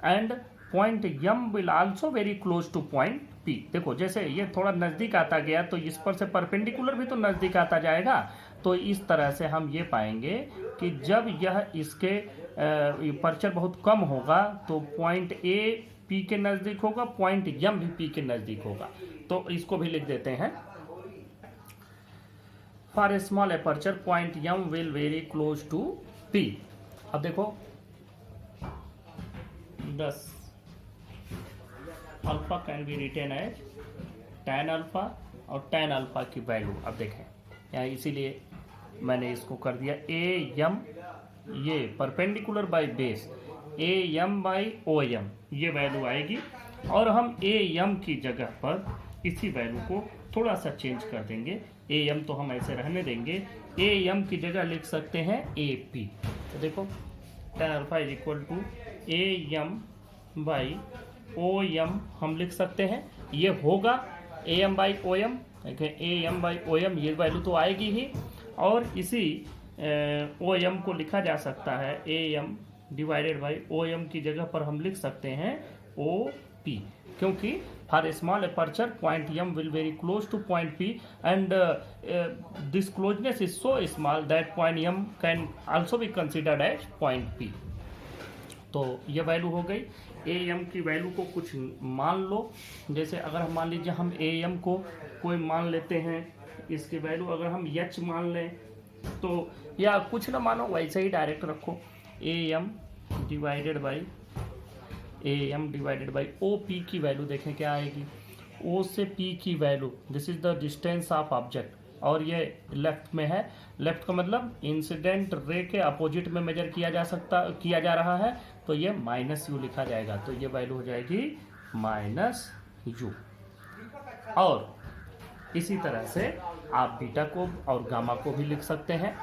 and point M will also very close to point P. देखो जैसे ये थोड़ा नज़दीक आता गया तो इस पर से परपेंडिकुलर भी तो नज़दीक आता जाएगा, तो इस तरह से हम ये पाएंगे कि जब यह इसके एपर्चर बहुत कम होगा तो पॉइंट ए पी के नज़दीक होगा, पॉइंट एम भी पी के नज़दीक होगा, तो इसको भी लिख देते हैं for a small aperture point M will very close to P. अब देखो 10 alpha can be written as tan alpha, और tan अल्फा की वैल्यू अब देखें यहाँ, इसीलिए मैंने इसको कर दिया ए एम, ये perpendicular by base A M by O M, ये वैल्यू आएगी, और हम ए एम की जगह पर इसी वैल्यू को थोड़ा सा चेंज कर देंगे, ए एम तो हम ऐसे रहने देंगे, ए एम की जगह लिख सकते हैं ए पी। तो देखो tan alpha is equal to A M by O M हम लिख सकते हैं, ये होगा A M by O M, देखें A M by O M ये वैल्यू तो आएगी ही, और इसी ओ एम को लिखा जा सकता है A M divided by O M की जगह पर हम लिख सकते हैं ओ पी, क्योंकि for small aperture point M will very close to point P and this closeness is so small that point M can also be considered as point P. तो ये वैल्यू हो गई। ए एम की value को कुछ मान लो, जैसे अगर हम मान लीजिए हम ए एम को कोई मान लेते हैं, इसकी वैल्यू अगर हम एच मान लें तो, या कुछ ना मानो वैसे ही डायरेक्ट रखो A M divided by O P की वैल्यू देखें क्या आएगी, ओ से पी की value, this is the distance of object, और ये लेफ्ट में है, लेफ्ट का मतलब इंसिडेंट रे के अपोजिट में मेजर किया जा रहा है, तो ये माइनस यू लिखा जाएगा, तो ये वैल्यू हो जाएगी माइनस यू। और इसी तरह से आप बीटा को और गामा को भी लिख सकते हैं।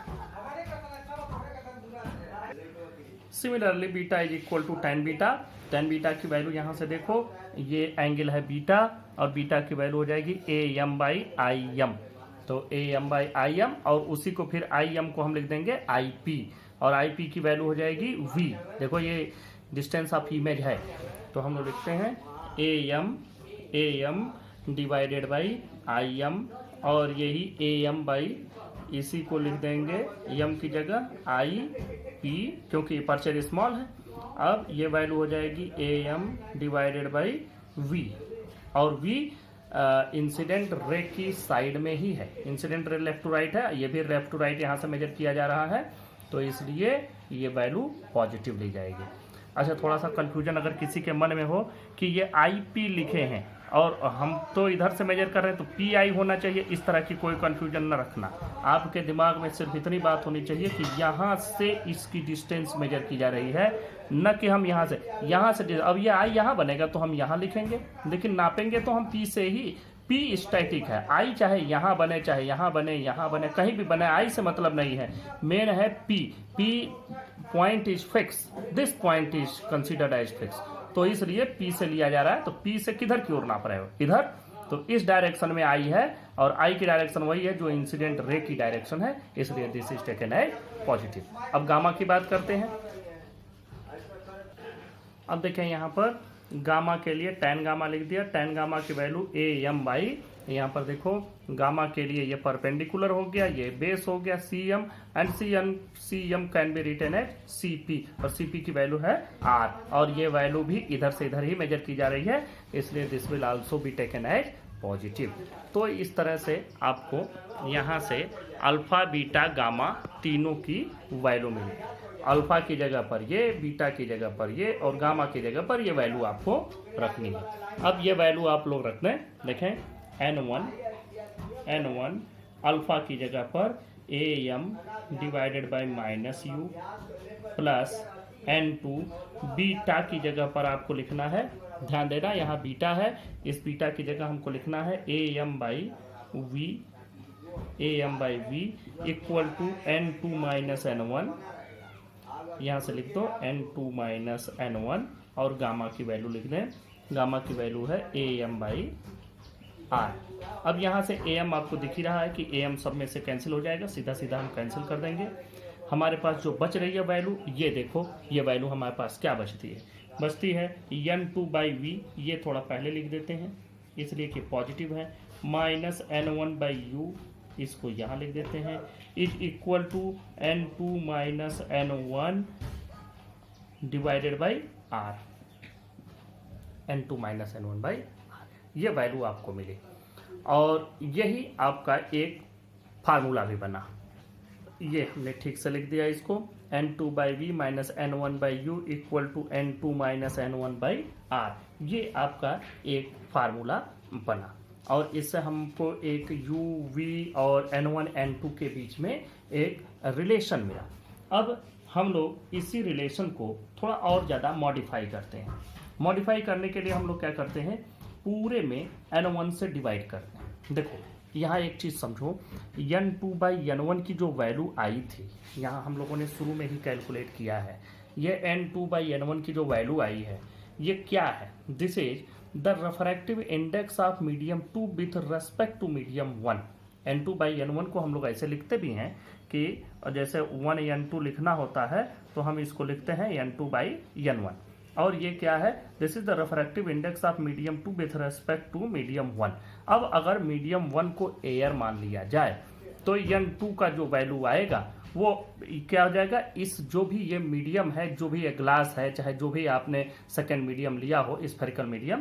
Similarly beta is equal to tan beta. tan beta की वैल्यू यहाँ से देखो, ये एंगल है बीटा और बीटा की वैल्यू हो जाएगी AM बाई IM। तो AM बाई IM और उसी को फिर IM को हम लिख देंगे IP और IP की वैल्यू हो जाएगी V। देखो ये डिस्टेंस ऑफ इमेज है, तो हम लोग लिखते हैं AM डिवाइडेड बाई IM और यही AM बाई, इसी को लिख देंगे M की जगह IP क्योंकि पर्चर स्मॉल है। अब ये वैल्यू हो जाएगी AM डिवाइडेड बाई V और V इंसिडेंट रे की साइड में ही है। Incident ray left to right है, ये भी लेफ्ट टू राइट यहाँ से मेजर किया जा रहा है, तो इसलिए ये वैल्यू पॉजिटिव ली जाएगी। अच्छा, थोड़ा सा कंफ्यूजन अगर किसी के मन में हो कि ये IP लिखे हैं और हम तो इधर से मेजर कर रहे हैं तो PI होना चाहिए, इस तरह की कोई कंफ्यूजन न रखना। आपके दिमाग में सिर्फ इतनी बात होनी चाहिए कि यहाँ से इसकी डिस्टेंस मेजर की जा रही है, न कि हम यहाँ से अब ये I यहाँ बनेगा तो हम यहाँ लिखेंगे, लेकिन नापेंगे तो हम P से ही। P स्टैटिक है, I चाहे यहाँ बने चाहे यहाँ बने कहीं भी बने, I से मतलब नहीं है। मेन है P point is fix, this point is considered as fix, तो इसलिए P से लिया जा रहा है। तो P से किधर की ओर नाप रहे हो, इधर, तो इस डायरेक्शन में I है और I की डायरेक्शन वही है जो इंसिडेंट रे की डायरेक्शन है, इसलिए this is taken as positive. अब गामा की बात करते हैं। अब देखें यहाँ पर गामा के लिए tan गामा लिख दिया। tan गामा की वैल्यू AM बाई, यहाँ पर देखो गामा के लिए ये परपेंडिकुलर हो गया, ये बेस हो गया CM and CM can be written at CP और CP की वैल्यू है R और ये वैल्यू भी इधर से इधर ही मेजर की जा रही है, इसलिए this will also be taken as positive. तो इस तरह से आपको यहाँ से अल्फा बीटा गामा तीनों की वैल्यू मिली। अल्फा की जगह पर ये, बीटा की जगह पर ये और गामा की जगह पर ये वैल्यू आपको रखनी है। अब ये वैल्यू आप लोग रख दें, देखें N1 अल्फा की जगह पर AM divided by -U plus N2 beta की जगह पर आपको लिखना है, ध्यान देना यहाँ बीटा है, इस बीटा की जगह हमको लिखना है AM by V equal to N2 minus N1, यहाँ से लिख दो N2 माइनस N1 और गामा की वैल्यू लिख दें, गामा की वैल्यू है AM बाई R। अब यहाँ से AM आपको दिख ही रहा है कि AM सब में से कैंसिल हो जाएगा, सीधा सीधा हम कैंसिल कर देंगे। हमारे पास जो बच रही है वैल्यू, ये देखो ये वैल्यू हमारे पास क्या बचती है N2 बाई V, ये थोड़ा पहले लिख देते हैं इसलिए कि पॉजिटिव है, माइनस N1 बाई U, इसको यहाँ लिख देते हैं, is equal to N2 minus N1 divided by R, N2 minus N1 by R, ये वैल्यू आपको मिली और यही आपका एक फार्मूला भी बना। ये हमने ठीक से लिख दिया इसको, N2 by V minus N1 by U equal to N2 minus N1 by R, ये आपका एक फार्मूला बना और इससे हमको एक U, V और N1 N2 के बीच में एक रिलेशन मिला। अब हम लोग इसी रिलेशन को थोड़ा और ज़्यादा मॉडिफाई करते हैं। मॉडिफाई करने के लिए हम लोग क्या करते हैं, पूरे में N1 से डिवाइड करते हैं। देखो यहाँ एक चीज़ समझो, N2 बाई N1 की जो वैल्यू आई थी, यहाँ हम लोगों ने शुरू में ही कैलकुलेट किया है, ये N2 बाई N1 की जो वैल्यू आई है ये क्या है, this is the refractive index of medium 2 with respect to medium 1। N2 by N1 को हम लोग ऐसे लिखते भी हैं कि जैसे 1N2 लिखना होता है तो हम इसको लिखते हैं N2 बाई N1, और ये क्या है, this is the refractive index of medium 2 with respect to medium 1। अब अगर मीडियम 1 को एयर मान लिया जाए तो N2 का जो वैल्यू आएगा वो क्या हो जाएगा, इस जो भी ये मीडियम है, जो भी ये ग्लास है, चाहे जो भी आपने सेकेंड मीडियम लिया हो, स्फेरिकल मीडियम,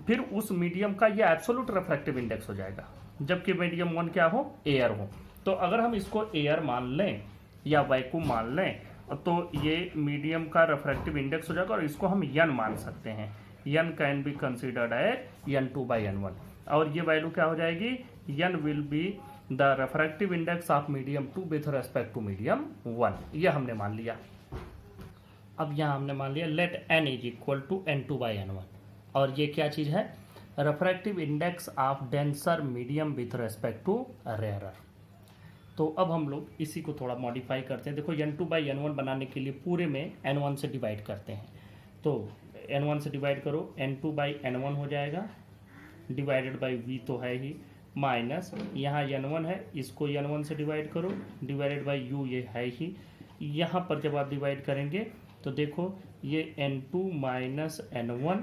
फिर उस मीडियम का ये एब्सोल्यूट रेफ्रैक्टिव इंडेक्स हो जाएगा, जबकि मीडियम 1 क्या हो, एयर हो। तो अगर हम इसको एयर मान लें या वैक्यूम मान लें तो ये मीडियम का रेफ्रैक्टिव इंडेक्स हो जाएगा और इसको हम n मान सकते हैं, n can be considered as N2 by N1, और ये वैल्यू क्या हो जाएगी, n will be the refractive index of medium 2 with respect to medium 1, ये हमने मान लिया। अब यहाँ हमने मान लिया let n is equal to N2 by N1, और ये क्या चीज़ है, refractive index of denser medium with respect to rarer। तो अब हम लोग इसी को थोड़ा मॉडिफाई करते हैं। देखो n2/n1 बनाने के लिए पूरे में n1 से डिवाइड करते हैं। तो n1 से डिवाइड करो, n2/n1 हो जाएगा, डिवाइडेड बाई v तो है ही, माइनस यहाँ n1 है, इसको n1 से डिवाइड करो, डिवाइडेड बाई u ये है ही। यहाँ पर जब आप डिवाइड करेंगे तो देखो ये n2 minus n1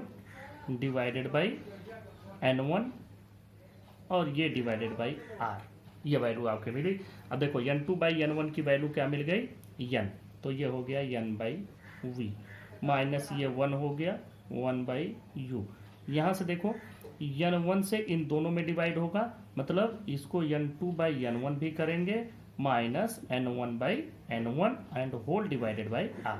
divided by n1 और ये डिवाइडेड बाई r, ये वैल्यू आपके मिली। अब देखो n2/n1 की वैल्यू क्या मिल गई, n, तो ये हो गया n/v, माइनस ये 1 हो गया 1/u। यहाँ से देखो n1 से इन दोनों में डिवाइड होगा, मतलब इसको n2/n1 भी करेंगे, minus n1/n1 and whole divided by r,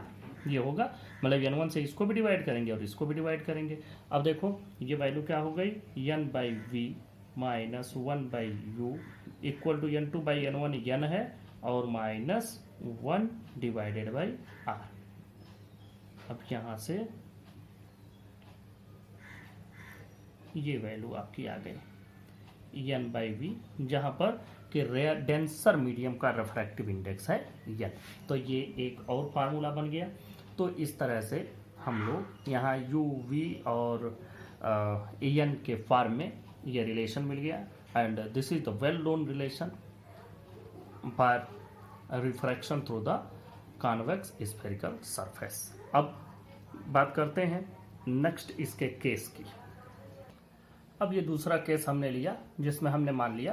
ये होगा। मतलब n1 से इसको भी डिवाइड करेंगे और इसको भी डिवाइड करेंगे। अब देखो ये वैल्यू क्या हो गई, n/v minus 1/u equal to n2/n1 n है और माइनस 1 डिवाइडेड बाई r। अब यहाँ से ये वैल्यू आपकी आ गई n/v, जहाँ पर कि रेयर डेंसर मीडियम का रिफ्रैक्टिव इंडेक्स है n। तो ये एक और फार्मूला बन गया। तो इस तरह से हम लोग यहाँ u, v और n के फॉर्म में ये रिलेशन मिल गया, and this is the well known relation for refraction through the convex spherical surface. अब बात करते हैं नेक्स्ट इसके केस की। अब ये दूसरा केस हमने लिया जिसमें हमने मान लिया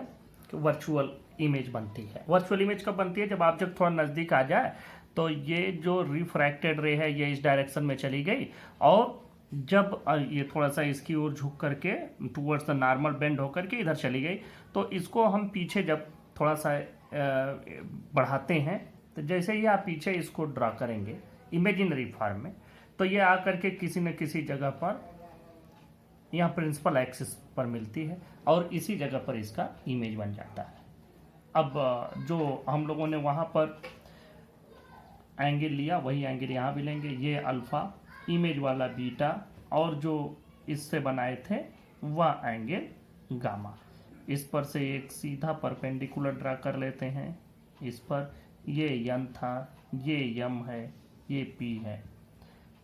कि वर्चुअल इमेज बनती है। वर्चुअल इमेज कब बनती है, जब ऑब्जेक्ट थोड़ा नज़दीक आ जाए तो ये जो रिफ्रैक्टेड रे है ये इस डायरेक्शन में चली गई, और जब ये थोड़ा सा इसकी ओर झुक करके टूवर्ड्स द नॉर्मल बेंड होकर के इधर चली गई, तो इसको हम पीछे जब थोड़ा सा बढ़ाते हैं, तो जैसे ही आप पीछे इसको ड्रा करेंगे इमेजिनरी फॉर्म में, तो ये आकर के किसी न किसी जगह पर यहाँ प्रिंसिपल एक्सिस पर मिलती है और इसी जगह पर इसका इमेज बन जाता है। अब जो हम लोगों ने वहाँ पर एंगल लिया वही एंगल यहाँ भी लेंगे, ये अल्फ़ा, इमेज वाला बीटा, और जो इससे बनाए थे वह एंगल गामा। इस पर से एक सीधा परपेंडिकुलर ड्रा कर लेते हैं, इस पर ये n था, ये m है, ये p है।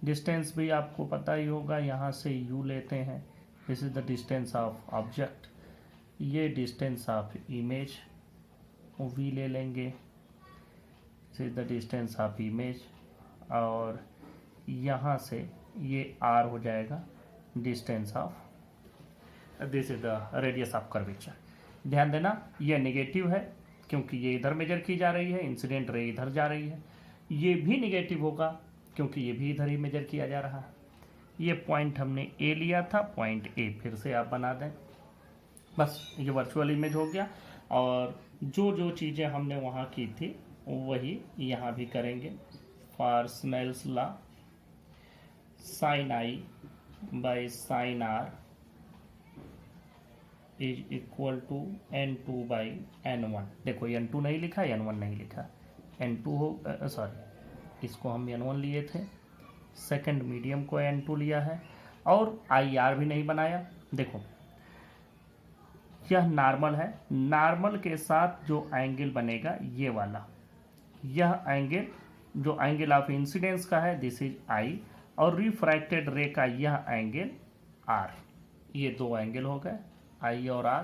डिस्टेंस भी आपको पता ही होगा, यहाँ से u लेते हैं, this is the distance of object, ये डिस्टेंस ऑफ इमेज v ले लेंगे, this is the distance of image, और यहाँ से ये r हो जाएगा distance of, this is the radius of curvature. ध्यान देना ये नेगेटिव है क्योंकि ये इधर मेजर की जा रही है, इंसिडेंट रे इधर जा रही है। ये भी नेगेटिव होगा क्योंकि ये भी इधर ही मेजर किया जा रहा है। ये पॉइंट हमने ए लिया था, पॉइंट ए फिर से आप बना दें, बस ये वर्चुअल इमेज हो गया। और जो जो चीज़ें हमने वहाँ की थी वही यहाँ भी करेंगे। For Snell's law sin i by sin r is equal to n2/n1। देखो n2 नहीं लिखा, n1 नहीं लिखा, n2 हो, सॉरी इसको हम n1 लिए थे, सेकंड मीडियम को n2 लिया है, और IR भी नहीं बनाया। देखो यह नॉर्मल है, नॉर्मल के साथ जो एंगल बनेगा ये वाला, यह एंगल जो एंगल ऑफ इंसिडेंस का है दिस इज I, और रिफ्रैक्टेड रे का यह एंगल R। ये दो एंगल हो गए I और R।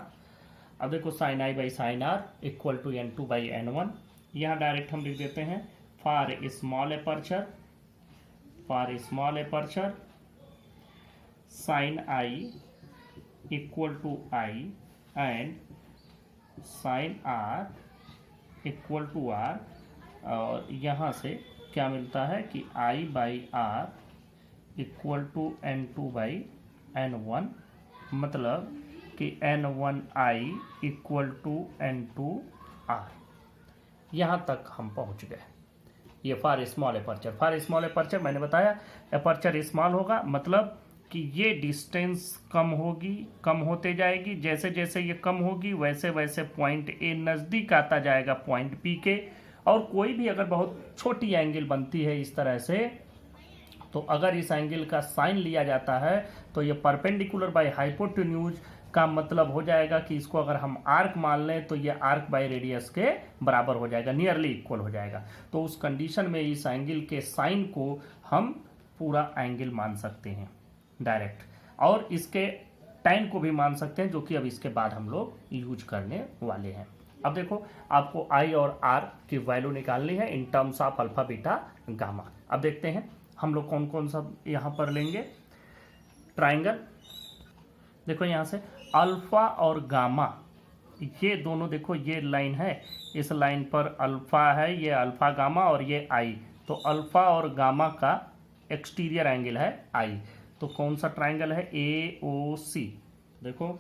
अब देखो sin I by sin R equal to n2/n1। यहाँ डायरेक्ट हम लिख देते हैं for small aperture, for small aperture sin I equal to I and sin R equal to R। और यहाँ से क्या मिलता है कि I/R इक्वल टू n2/n1, मतलब कि n1I इक्वल टू n2R। यहाँ तक हम पहुँच गए। ये for small aperture, for small aperture मैंने बताया एपर्चर स्मॉल होगा, मतलब कि ये डिस्टेंस कम होगी, कम होते जाएगी, जैसे जैसे ये कम होगी वैसे वैसे पॉइंट ए नज़दीक आता जाएगा पॉइंट पी के। और कोई भी अगर बहुत छोटी एंगल बनती है इस तरह से तो अगर इस एंगल का साइन लिया जाता है तो ये परपेंडिकुलर बाय हाइपोटेन्यूज का मतलब हो जाएगा कि इसको अगर हम आर्क मान लें तो ये आर्क बाय रेडियस के बराबर हो जाएगा, नियरली इक्वल हो जाएगा। तो उस कंडीशन में इस एंगल के साइन को हम पूरा एंगल मान सकते हैं डायरेक्ट, और इसके tan को भी मान सकते हैं, जो कि अब इसके बाद हम लोग यूज करने वाले हैं। अब देखो आपको I और R की वैल्यू निकालनी है in terms of alpha beta gamma. अब देखते हैं हम लोग कौन कौन सा यहाँ पर लेंगे। ट्राइंगल, देखो यहाँ से अल्फा और गामा, ये दोनों देखो ये लाइन है, इस लाइन पर अल्फा है, ये अल्फा गामा और ये I, तो अल्फा और गामा का एक्सटीरियर एंगल है I। तो कौन सा ट्राइंगल है, AOC। देखो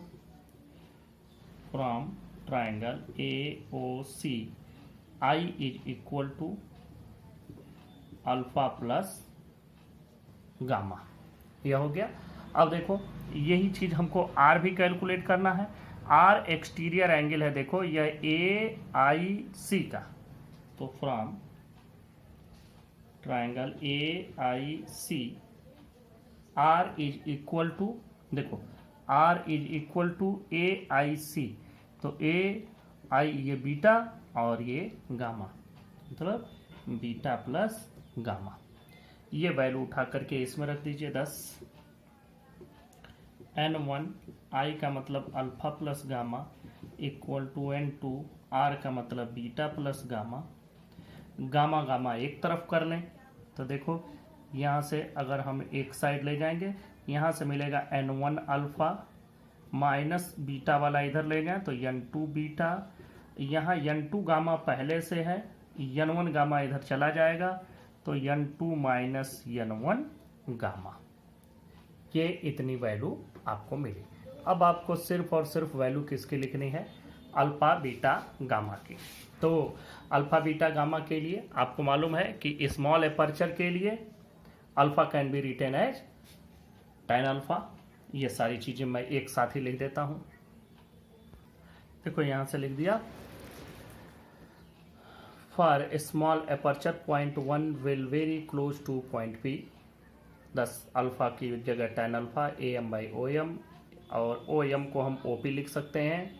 from triangle AOC I is equal to alpha plus gamma, यह हो गया। अब देखो यही चीज हमको R भी कैलकुलेट करना है। R एक्सटीरियर एंगल है, देखो यह AIC का, तो from triangle AIC R is equal to, देखो R is equal to AIC, तो AI ये बीटा और ये गामा, मतलब बीटा प्लस गामा। ये वैल्यू उठा करके इसमें रख दीजिए 10। N1 I का मतलब alpha plus gamma equal to N2 R का मतलब beta plus gamma. Gamma gamma एक तरफ कर लें तो देखो यहाँ से अगर हम एक साइड ले जाएंगे, यहाँ से मिलेगा N1 अल्फा माइनस बीटा वाला इधर ले जाएं तो N2 बीटा, यहाँ N2 गामा पहले से है, N1 गामा इधर चला जाएगा तो N2 माइनस N1 गामा। ये इतनी वैल्यू आपको मिली। अब आपको सिर्फ और सिर्फ वैल्यू किसकी लिखनी है, अल्फा बीटा गामा की। तो अल्फा बीटा गामा के लिए आपको मालूम है कि स्मॉल एपर्चर के लिए alpha can be written as tan alpha. ये सारी चीजें मैं एक साथ ही लिख देता हूं। देखो यहां से लिख दिया, for small aperture point 1 will very close to point P, 10 alpha की जगह tan alpha AM by OM, और OM को हम OP लिख सकते हैं।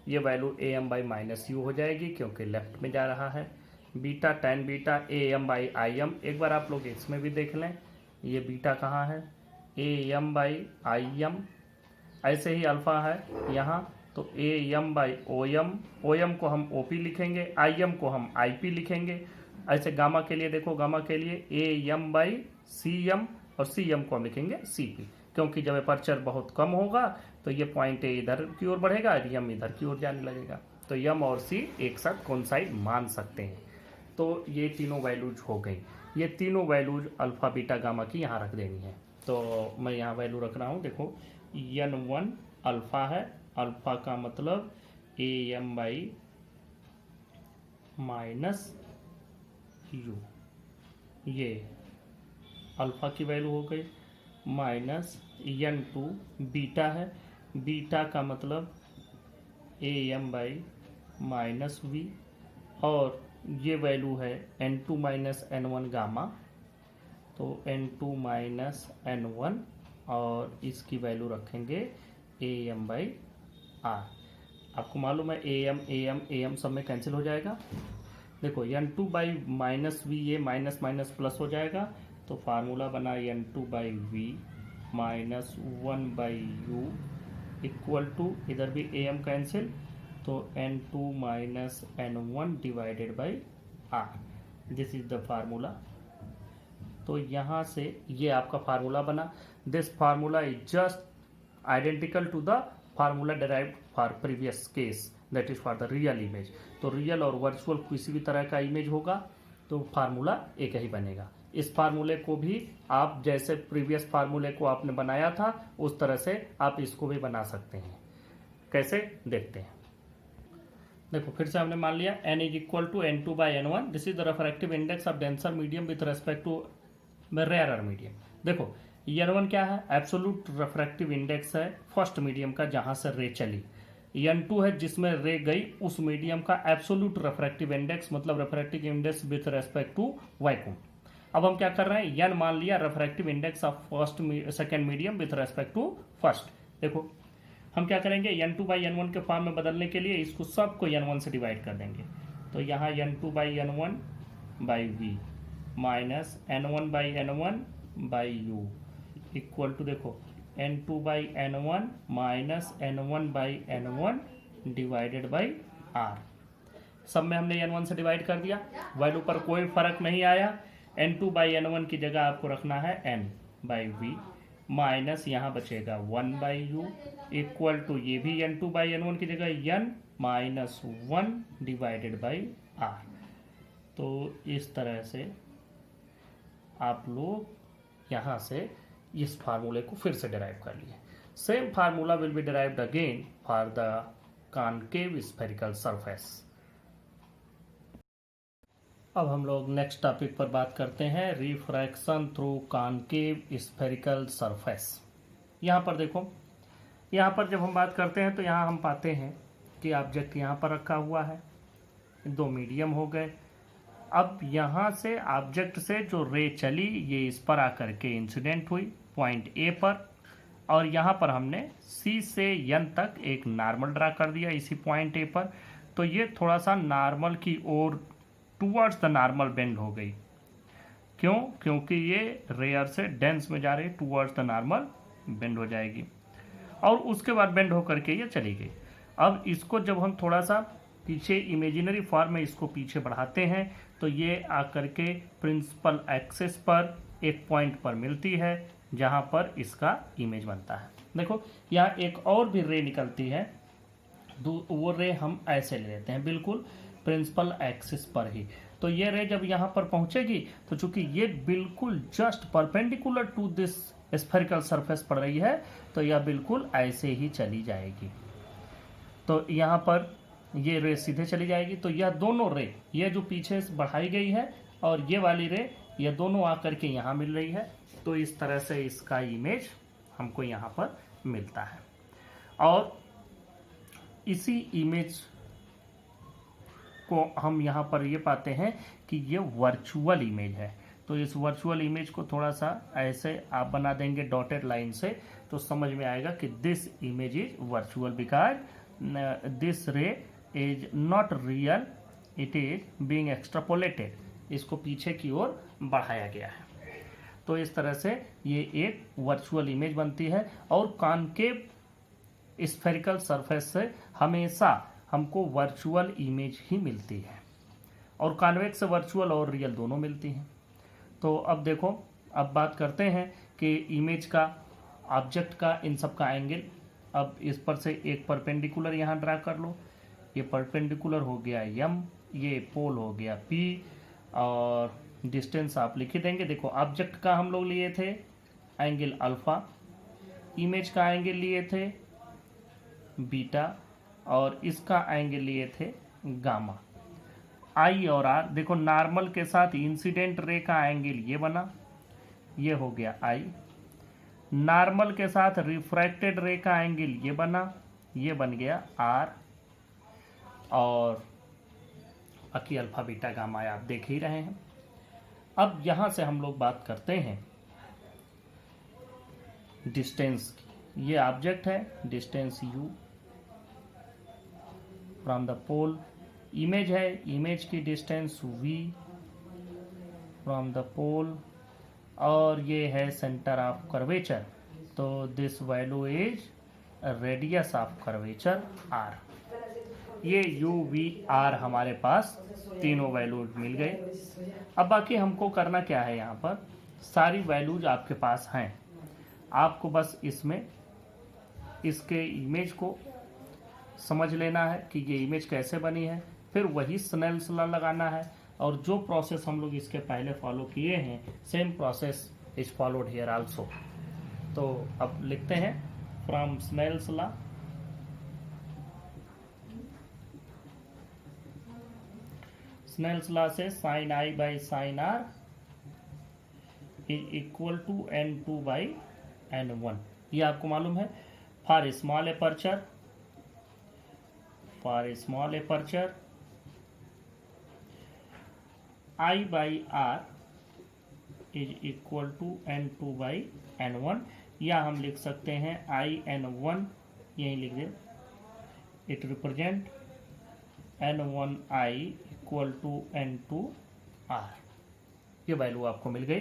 ये value AM by minus you हो जाएगी क्योंकि लेफ्ट में जा रहा है। Beta tan beta AM by IM, एक बार आप लोग इसमें भी देख लें, ये बीटा कहाँ है, AM बाई IM। ऐसे ही अल्फा है यहाँ, तो AM बाई OM, OM को हम OP लिखेंगे, IM को हम IP लिखेंगे। ऐसे गामा के लिए देखो, गामा के लिए AM बाई CM और CM को हम लिखेंगे CP, क्योंकि जब एपर्चर बहुत कम होगा तो ये पॉइंट A इधर की ओर बढ़ेगा और M इधर की ओर जाने लगेगा, तो M और C एक साथ कोइंसाइड मान सकते हैं। तो ये तीनों वैल्यूज हो गई। ये तीनों वैल्यूज अल्फा बीटा गामा की यहाँ रख देनी है। तो मैं यहाँ वैल्यू रख रहा हूँ, देखो N1 अल्फा है, अल्फा का मतलब AM बाई माइनस यू, ये अल्फा की वैल्यू हो गई, माइनस N2 बीटा है, बीटा का मतलब AM बाई माइनस वी, और ये वैल्यू है N2 माइनस N1 गामा, तो N2 माइनस N1, और इसकी वैल्यू रखेंगे AM बाई R। आपको मालूम है AM सब में कैंसिल हो जाएगा। देखो N2 बाई माइनस वी, ये माइनस माइनस प्लस हो जाएगा, तो फार्मूला बना N2 by V minus 1 by U equal to, इधर भी AM कैंसिल, तो N2 minus N1 divided by R। This is the formula. तो यहाँ से ये आपका फार्मूला बना। This formula is just identical to the formula derived for previous case, that is for the real image. तो real और virtual किसी भी तरह का इमेज होगा तो फार्मूला एक ही बनेगा। इस फार्मूले को भी आप जैसे प्रीवियस फार्मूले को आपने बनाया था उस तरह से आप इसको भी बना सकते हैं। कैसे देखते हैं, देखो फिर से हमने मान लिया n is equal to N2 by N1। This is the refractive index of denser medium with respect to rarer medium. देखो N1 क्या है, एब्सोल्यूट रेफ्रैक्टिव इंडेक्स है फर्स्ट मीडियम का जहां से रे चली। N2 है जिसमें रे गई उस मीडियम का एब्सोल्यूट रेफ्रैक्टिव इंडेक्स, मतलब refractive index with respect to vacuum. अब हम क्या कर रहे हैं, n मान लिया refractive index of first second medium with respect to first. देखो हम क्या करेंगे, n2 बाई n1 के फॉर्म में बदलने के लिए इसको सबको n1 से डिवाइड कर देंगे। तो यहाँ n2 by n1 by V minus n1 by n1 by U equal to, देखो n2 by n1 minus n1 by n1 divided by r। सब में हमने n1 से डिवाइड कर दिया, वैल्यू पर कोई फर्क नहीं आया। n2 बाई n1 की जगह आपको रखना है n बाई वी माइनस यहाँ बचेगा 1 बाई यू इक्वल टू, ये भी n2 बाई n1 की जगह n minus 1 divided by r। तो इस तरह से आप लोग यहाँ से इस फार्मूले को फिर से डिराइव कर लिए। Same formula will be derived again for the concave spherical surface. अब हम लोग नेक्स्ट टॉपिक पर बात करते हैं, refraction through concave spherical surface. यहाँ पर देखो, यहाँ पर जब हम बात करते हैं तो यहाँ हम पाते हैं कि ऑब्जेक्ट यहाँ पर रखा हुआ है, दो मीडियम हो गए। अब यहाँ से ऑब्जेक्ट से जो रे चली ये इस पर आकर के इंसिडेंट हुई पॉइंट ए पर, और यहाँ पर हमने सी से n तक एक नॉर्मल ड्रा कर दिया इसी पॉइंट ए पर। तो ये थोड़ा सा नॉर्मल की ओर टूवर्ड्स द नॉर्मल बेंड हो गई। क्यों? क्योंकि ये रेयर से डेंस में जा रही, टूवर्ड्स द नॉर्मल बेंड हो जाएगी और उसके बाद बेंड होकर के ये चली गई। अब इसको जब हम थोड़ा सा पीछे इमेजिनरी फॉर्म में इसको पीछे बढ़ाते हैं तो ये आकर के प्रिंसिपल एक्सिस पर एक पॉइंट पर मिलती है जहाँ पर इसका इमेज बनता है। देखो यहाँ एक और भी रे निकलती है, वो रे हम ऐसे ले लेते हैं बिल्कुल प्रिंसिपल एक्सिस पर ही। तो ये रे जब यहाँ पर पहुँचेगी तो चूंकि ये बिल्कुल just perpendicular to this spherical surface पड़ रही है तो यह बिल्कुल ऐसे ही चली जाएगी। तो यहाँ पर ये रे सीधे चली जाएगी। तो यह दोनों रे, ये जो पीछे से बढ़ाई गई है और ये वाली रे, ये दोनों आकर के यहाँ मिल रही है। तो इस तरह से इसका इमेज हमको यहाँ पर मिलता है और इसी इमेज को हम यहाँ पर ये पाते हैं कि ये वर्चुअल इमेज है। तो इस वर्चुअल इमेज को थोड़ा सा ऐसे आप बना देंगे डॉटेड लाइन से तो समझ में आएगा कि this image is virtual because this ray is not real, it is being extrapolated. इसको पीछे की ओर बढ़ाया गया है। तो इस तरह से ये एक वर्चुअल इमेज बनती है और कॉनकेव स्फेरिकल सरफेस से हमेशा हमको वर्चुअल इमेज ही मिलती है और कॉन्वेक्स वर्चुअल और रियल दोनों मिलती हैं। तो अब देखो, अब बात करते हैं कि इमेज का, ऑब्जेक्ट का, इन सब का एंगल। अब इस पर से एक परपेंडिकुलर यहाँ ड्रा कर लो, ये परपेंडिकुलर हो गया m, ये पोल हो गया p और डिस्टेंस आप लिख ही देंगे। देखो ऑब्जेक्ट का हम लोग लिए थे एंगल अल्फा, इमेज का एंगल लिए थे बीटा और इसका एंगल लिए थे गामा। आई और आर, देखो नॉर्मल के साथ इंसिडेंट रे का एंगल ये बना, ये हो गया आई। नॉर्मल के साथ रिफ्रैक्टेड रे का एंगल ये बना, ये बन गया आर। और बाकी अल्फा बीटा गामा आप देख ही रहे हैं। अब यहां से हम लोग बात करते हैं डिस्टेंस की। ये ऑब्जेक्ट है, distance u from the pole. Image है, इमेज की distance v from the pole और ये है सेंटर ऑफ कर्वेचर। तो this value is radius of curvature r। ये u v r हमारे पास तीनों वैल्यूज मिल गए। अब बाकी हमको करना क्या है, यहाँ पर सारी वैल्यूज आपके पास हैं, आपको बस इसमें इसके इमेज को समझ लेना है कि ये इमेज कैसे बनी है, फिर वही स्नेल्स लॉ लगाना है और जो प्रोसेस हम लोग इसके पहले फॉलो किए हैं same process is followed here also. तो अब लिखते हैं from Snell's law, Snell's law से sine I by sine are is equal to n2 by n1। ये आपको मालूम है। For small aperture, I by r is equal to N2 by N1, या हम लिख सकते हैं IN1, यही लिख दे, it represent N1I equal to N2R। ये वैल्यू आपको मिल गई।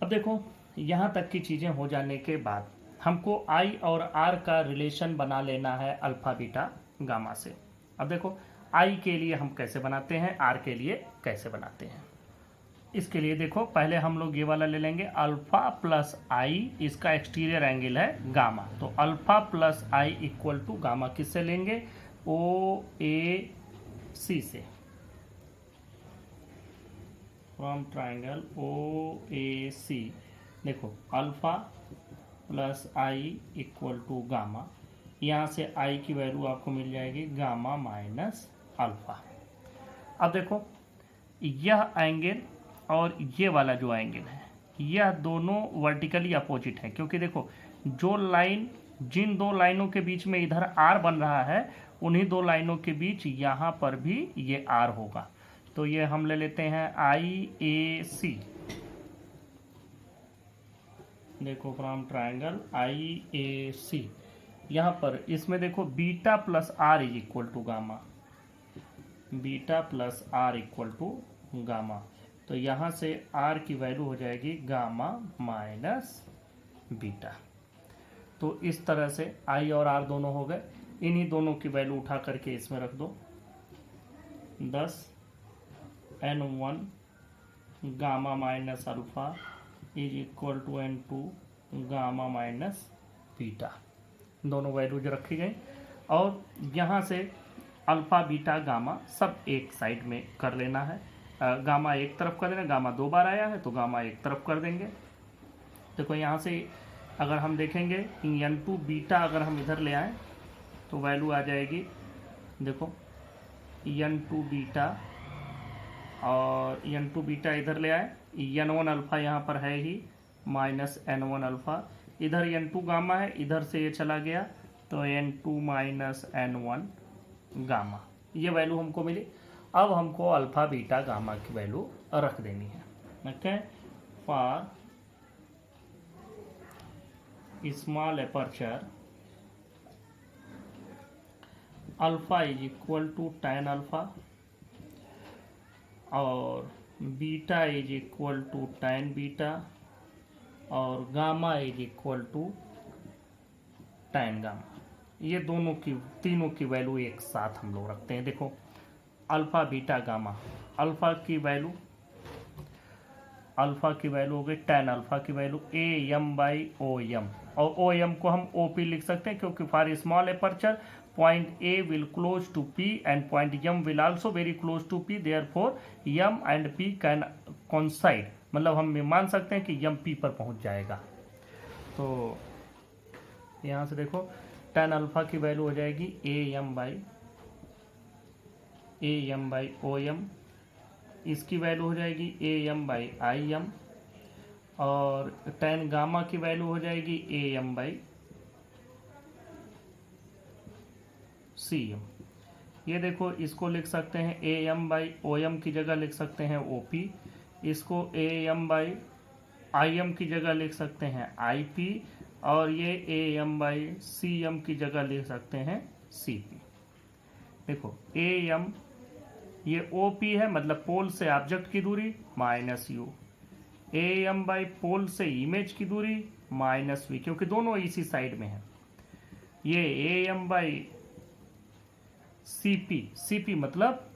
अब देखो यहाँ तक की चीज़ें हो जाने के बाद हमको I और R का रिलेशन बना लेना है अल्फा बीटा गामा से। अब देखो I के लिए हम कैसे बनाते हैं, R के लिए कैसे बनाते हैं। इसके लिए देखो पहले हम लोग ये वाला ले लेंगे, अल्फा प्लस आई, इसका एक्सटीरियर एंगल है गामा, तो alpha plus I equal to gamma किससे लेंगे, ओ ए सी से, from triangle O A C. देखो alpha plus I equal to gamma, यहाँ से आई की वैल्यू आपको मिल जाएगी गामा माइनस अल्फा। अब देखो यह एंगल और ये वाला जो एंगल है, यह दोनों वर्टिकली अपोजिट है, क्योंकि देखो जो लाइन, जिन दो लाइनों के बीच में इधर आर बन रहा है, उन्हीं दो लाइनों के बीच यहाँ पर भी ये आर होगा। तो ये हम ले लेते हैं आई ए सी। देखो फ्रॉम ट्राइंगल आई ए सी, यहाँ पर इसमें देखो beta plus R is equal to gamma, beta plus R equal to gamma. तो यहाँ से R की वैल्यू हो जाएगी गामा माइनस बीटा। तो इस तरह से I और R दोनों हो गए, इन्हीं दोनों की वैल्यू उठा करके इसमें रख दो, 10 N1 gamma minus alpha is equal to N2 gamma minus beta, दोनों वैल्यू जो रखी गई। और यहाँ से अल्फा बीटा गामा सब एक साइड में कर लेना है, गामा एक तरफ कर देना, गामा दो बार आया है तो गामा एक तरफ कर देंगे। देखो यहाँ से अगर हम देखेंगे N2 बीटा अगर हम इधर ले आए तो वैल्यू आ जाएगी, देखो N2 बीटा, और N2 बीटा इधर ले आए, N1 अल्फ़ा यहाँ पर है ही माइनस N1 अल्फ़ा, इधर N2 गामा है, इधर से ये चला गया तो N2 माइनस N1 गामा, ये वैल्यू हमको मिली। अब हमको अल्फा बीटा गामा की वैल्यू रख देनी है। Okay, for small aperture alpha is equal to tan alpha और beta is equal to tan beta और gamma is equal to tan gamma. ये दोनों की, तीनों की वैल्यू एक साथ हम लोग रखते हैं। देखो अल्फा बीटा गामा, अल्फा की वैल्यू हो गई tan अल्फा की value A M by O M, और ओ एम को हम ओ पी लिख सकते हैं, क्योंकि for small aperture point A will close to P and point M will also very close to P, therefore M and P can coincide, मतलब हम मान सकते हैं कि एम पी पर पहुंच जाएगा। तो यहाँ से देखो tan अल्फा की वैल्यू हो जाएगी A M by O M, इसकी वैल्यू हो जाएगी A M by I M, और tan गामा की वैल्यू हो जाएगी A M by C M. ये देखो इसको लिख सकते हैं A M by O M की जगह लिख सकते हैं ओ पी, इसको A M by I M की जगह लिख सकते हैं आई पी, और ये A M by C M की जगह लिख सकते हैं सी पी। देखो ए एम ये ओ पी है, मतलब पोल से ऑब्जेक्ट की दूरी minus u, A M by pole से इमेज की दूरी माइनस वी, क्योंकि दोनों इसी साइड में है। ये A M by C P मतलब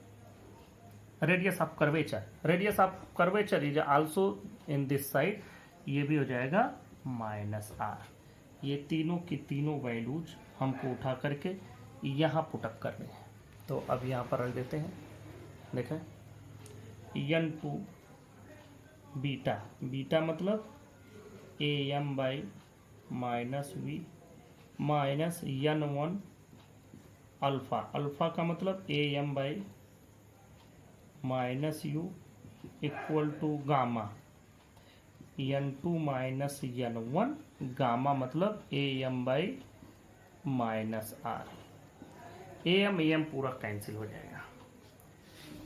radius of curvature, radius of curvature is also in this side, ये भी हो जाएगा माइनस आर। ये तीनों की तीनों वैल्यूज हमको उठा करके यहाँ पुटअप करने हैं। तो अब यहाँ पर रख देते हैं, देखें N2 बीटा, बीटा मतलब A M by minus v minus N1 alpha, alpha का मतलब A M by minus u equal to gamma, N2 minus N1 gamma मतलब A M by minus r. A M पूरा cancel हो जाएगा,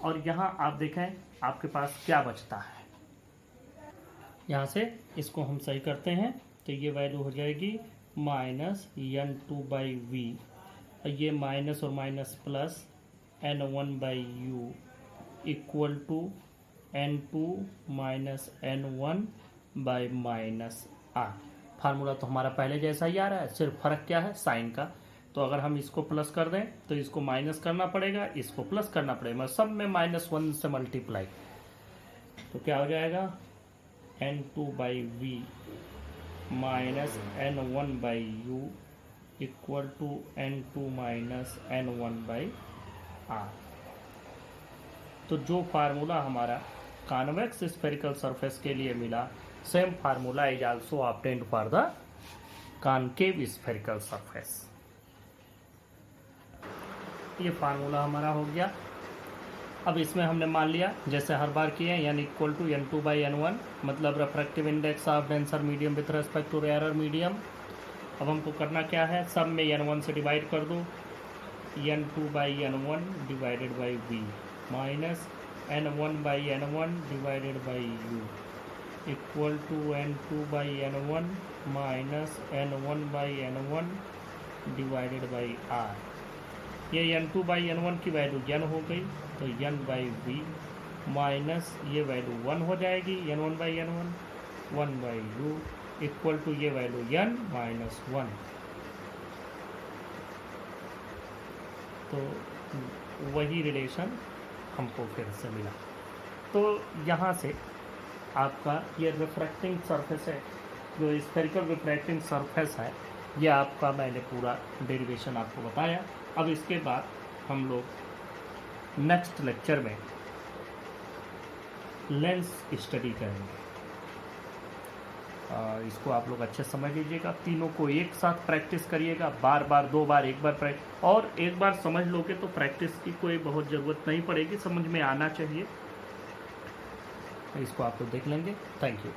और यहाँ आप देखें आपके पास क्या बचता है, यहाँ से इसको हम सही करते हैं तो ये वैल्यू हो जाएगी माइनस n2/v, ये माइनस और minus plus n1/u equal to n2 minus n1/-r। Formula तो हमारा पहले जैसा ही आ रहा है, सिर्फ फर्क क्या है, साइन का। तो अगर हम इसको प्लस कर दें तो इसको माइनस करना पड़ेगा, इसको प्लस करना पड़ेगा, मतलब सब में -1 से मल्टीप्लाई। तो क्या हो जाएगा n2/v minus n1/u equal to n2 minus n1/r। तो जो फार्मूला हमारा कॉन्वेक्स स्फेरिकल सरफेस के लिए मिला, same formula is also obtained for the concave spherical surface. ये फार्मूला हमारा हो गया। अब इसमें हमने मान लिया जैसे हर बार किए n इक्वल टू n2/n1, मतलब refractive index of denser medium with respect to rarer medium. अब हमको करना क्या है, सब में n1 से डिवाइड कर दो, n2/n1 divided by v minus n1/n1 divided by u equal to n2/n1 minus n1/n1 divided by r। ये n2/n1 की वैल्यू n हो गई तो n/v माइनस ये वैल्यू 1 हो जाएगी, n1/n1 1/u इक्वल टू ये वैल्यू n माइनस 1। तो वही रिलेशन हमको फिर से मिला। तो यहाँ से आपका ये रिफ्रैक्टिंग सरफेस है, जो स्फेरिकल रिफ्रैक्टिंग सरफेस है, ये आपका मैंने पूरा डेरिवेशन आपको बताया। अब इसके बाद हम लोग नेक्स्ट लेक्चर में लेंस स्टडी करेंगे। इसको आप लोग अच्छे समझ लीजिएगा, तीनों को एक साथ प्रैक्टिस करिएगा, बार बार, 2 बार, 1 बार प्रैक्टिस, और एक बार समझ लोगे तो प्रैक्टिस की कोई बहुत ज़रूरत नहीं पड़ेगी, समझ में आना चाहिए। इसको आप लोग देख लेंगे। Thank you.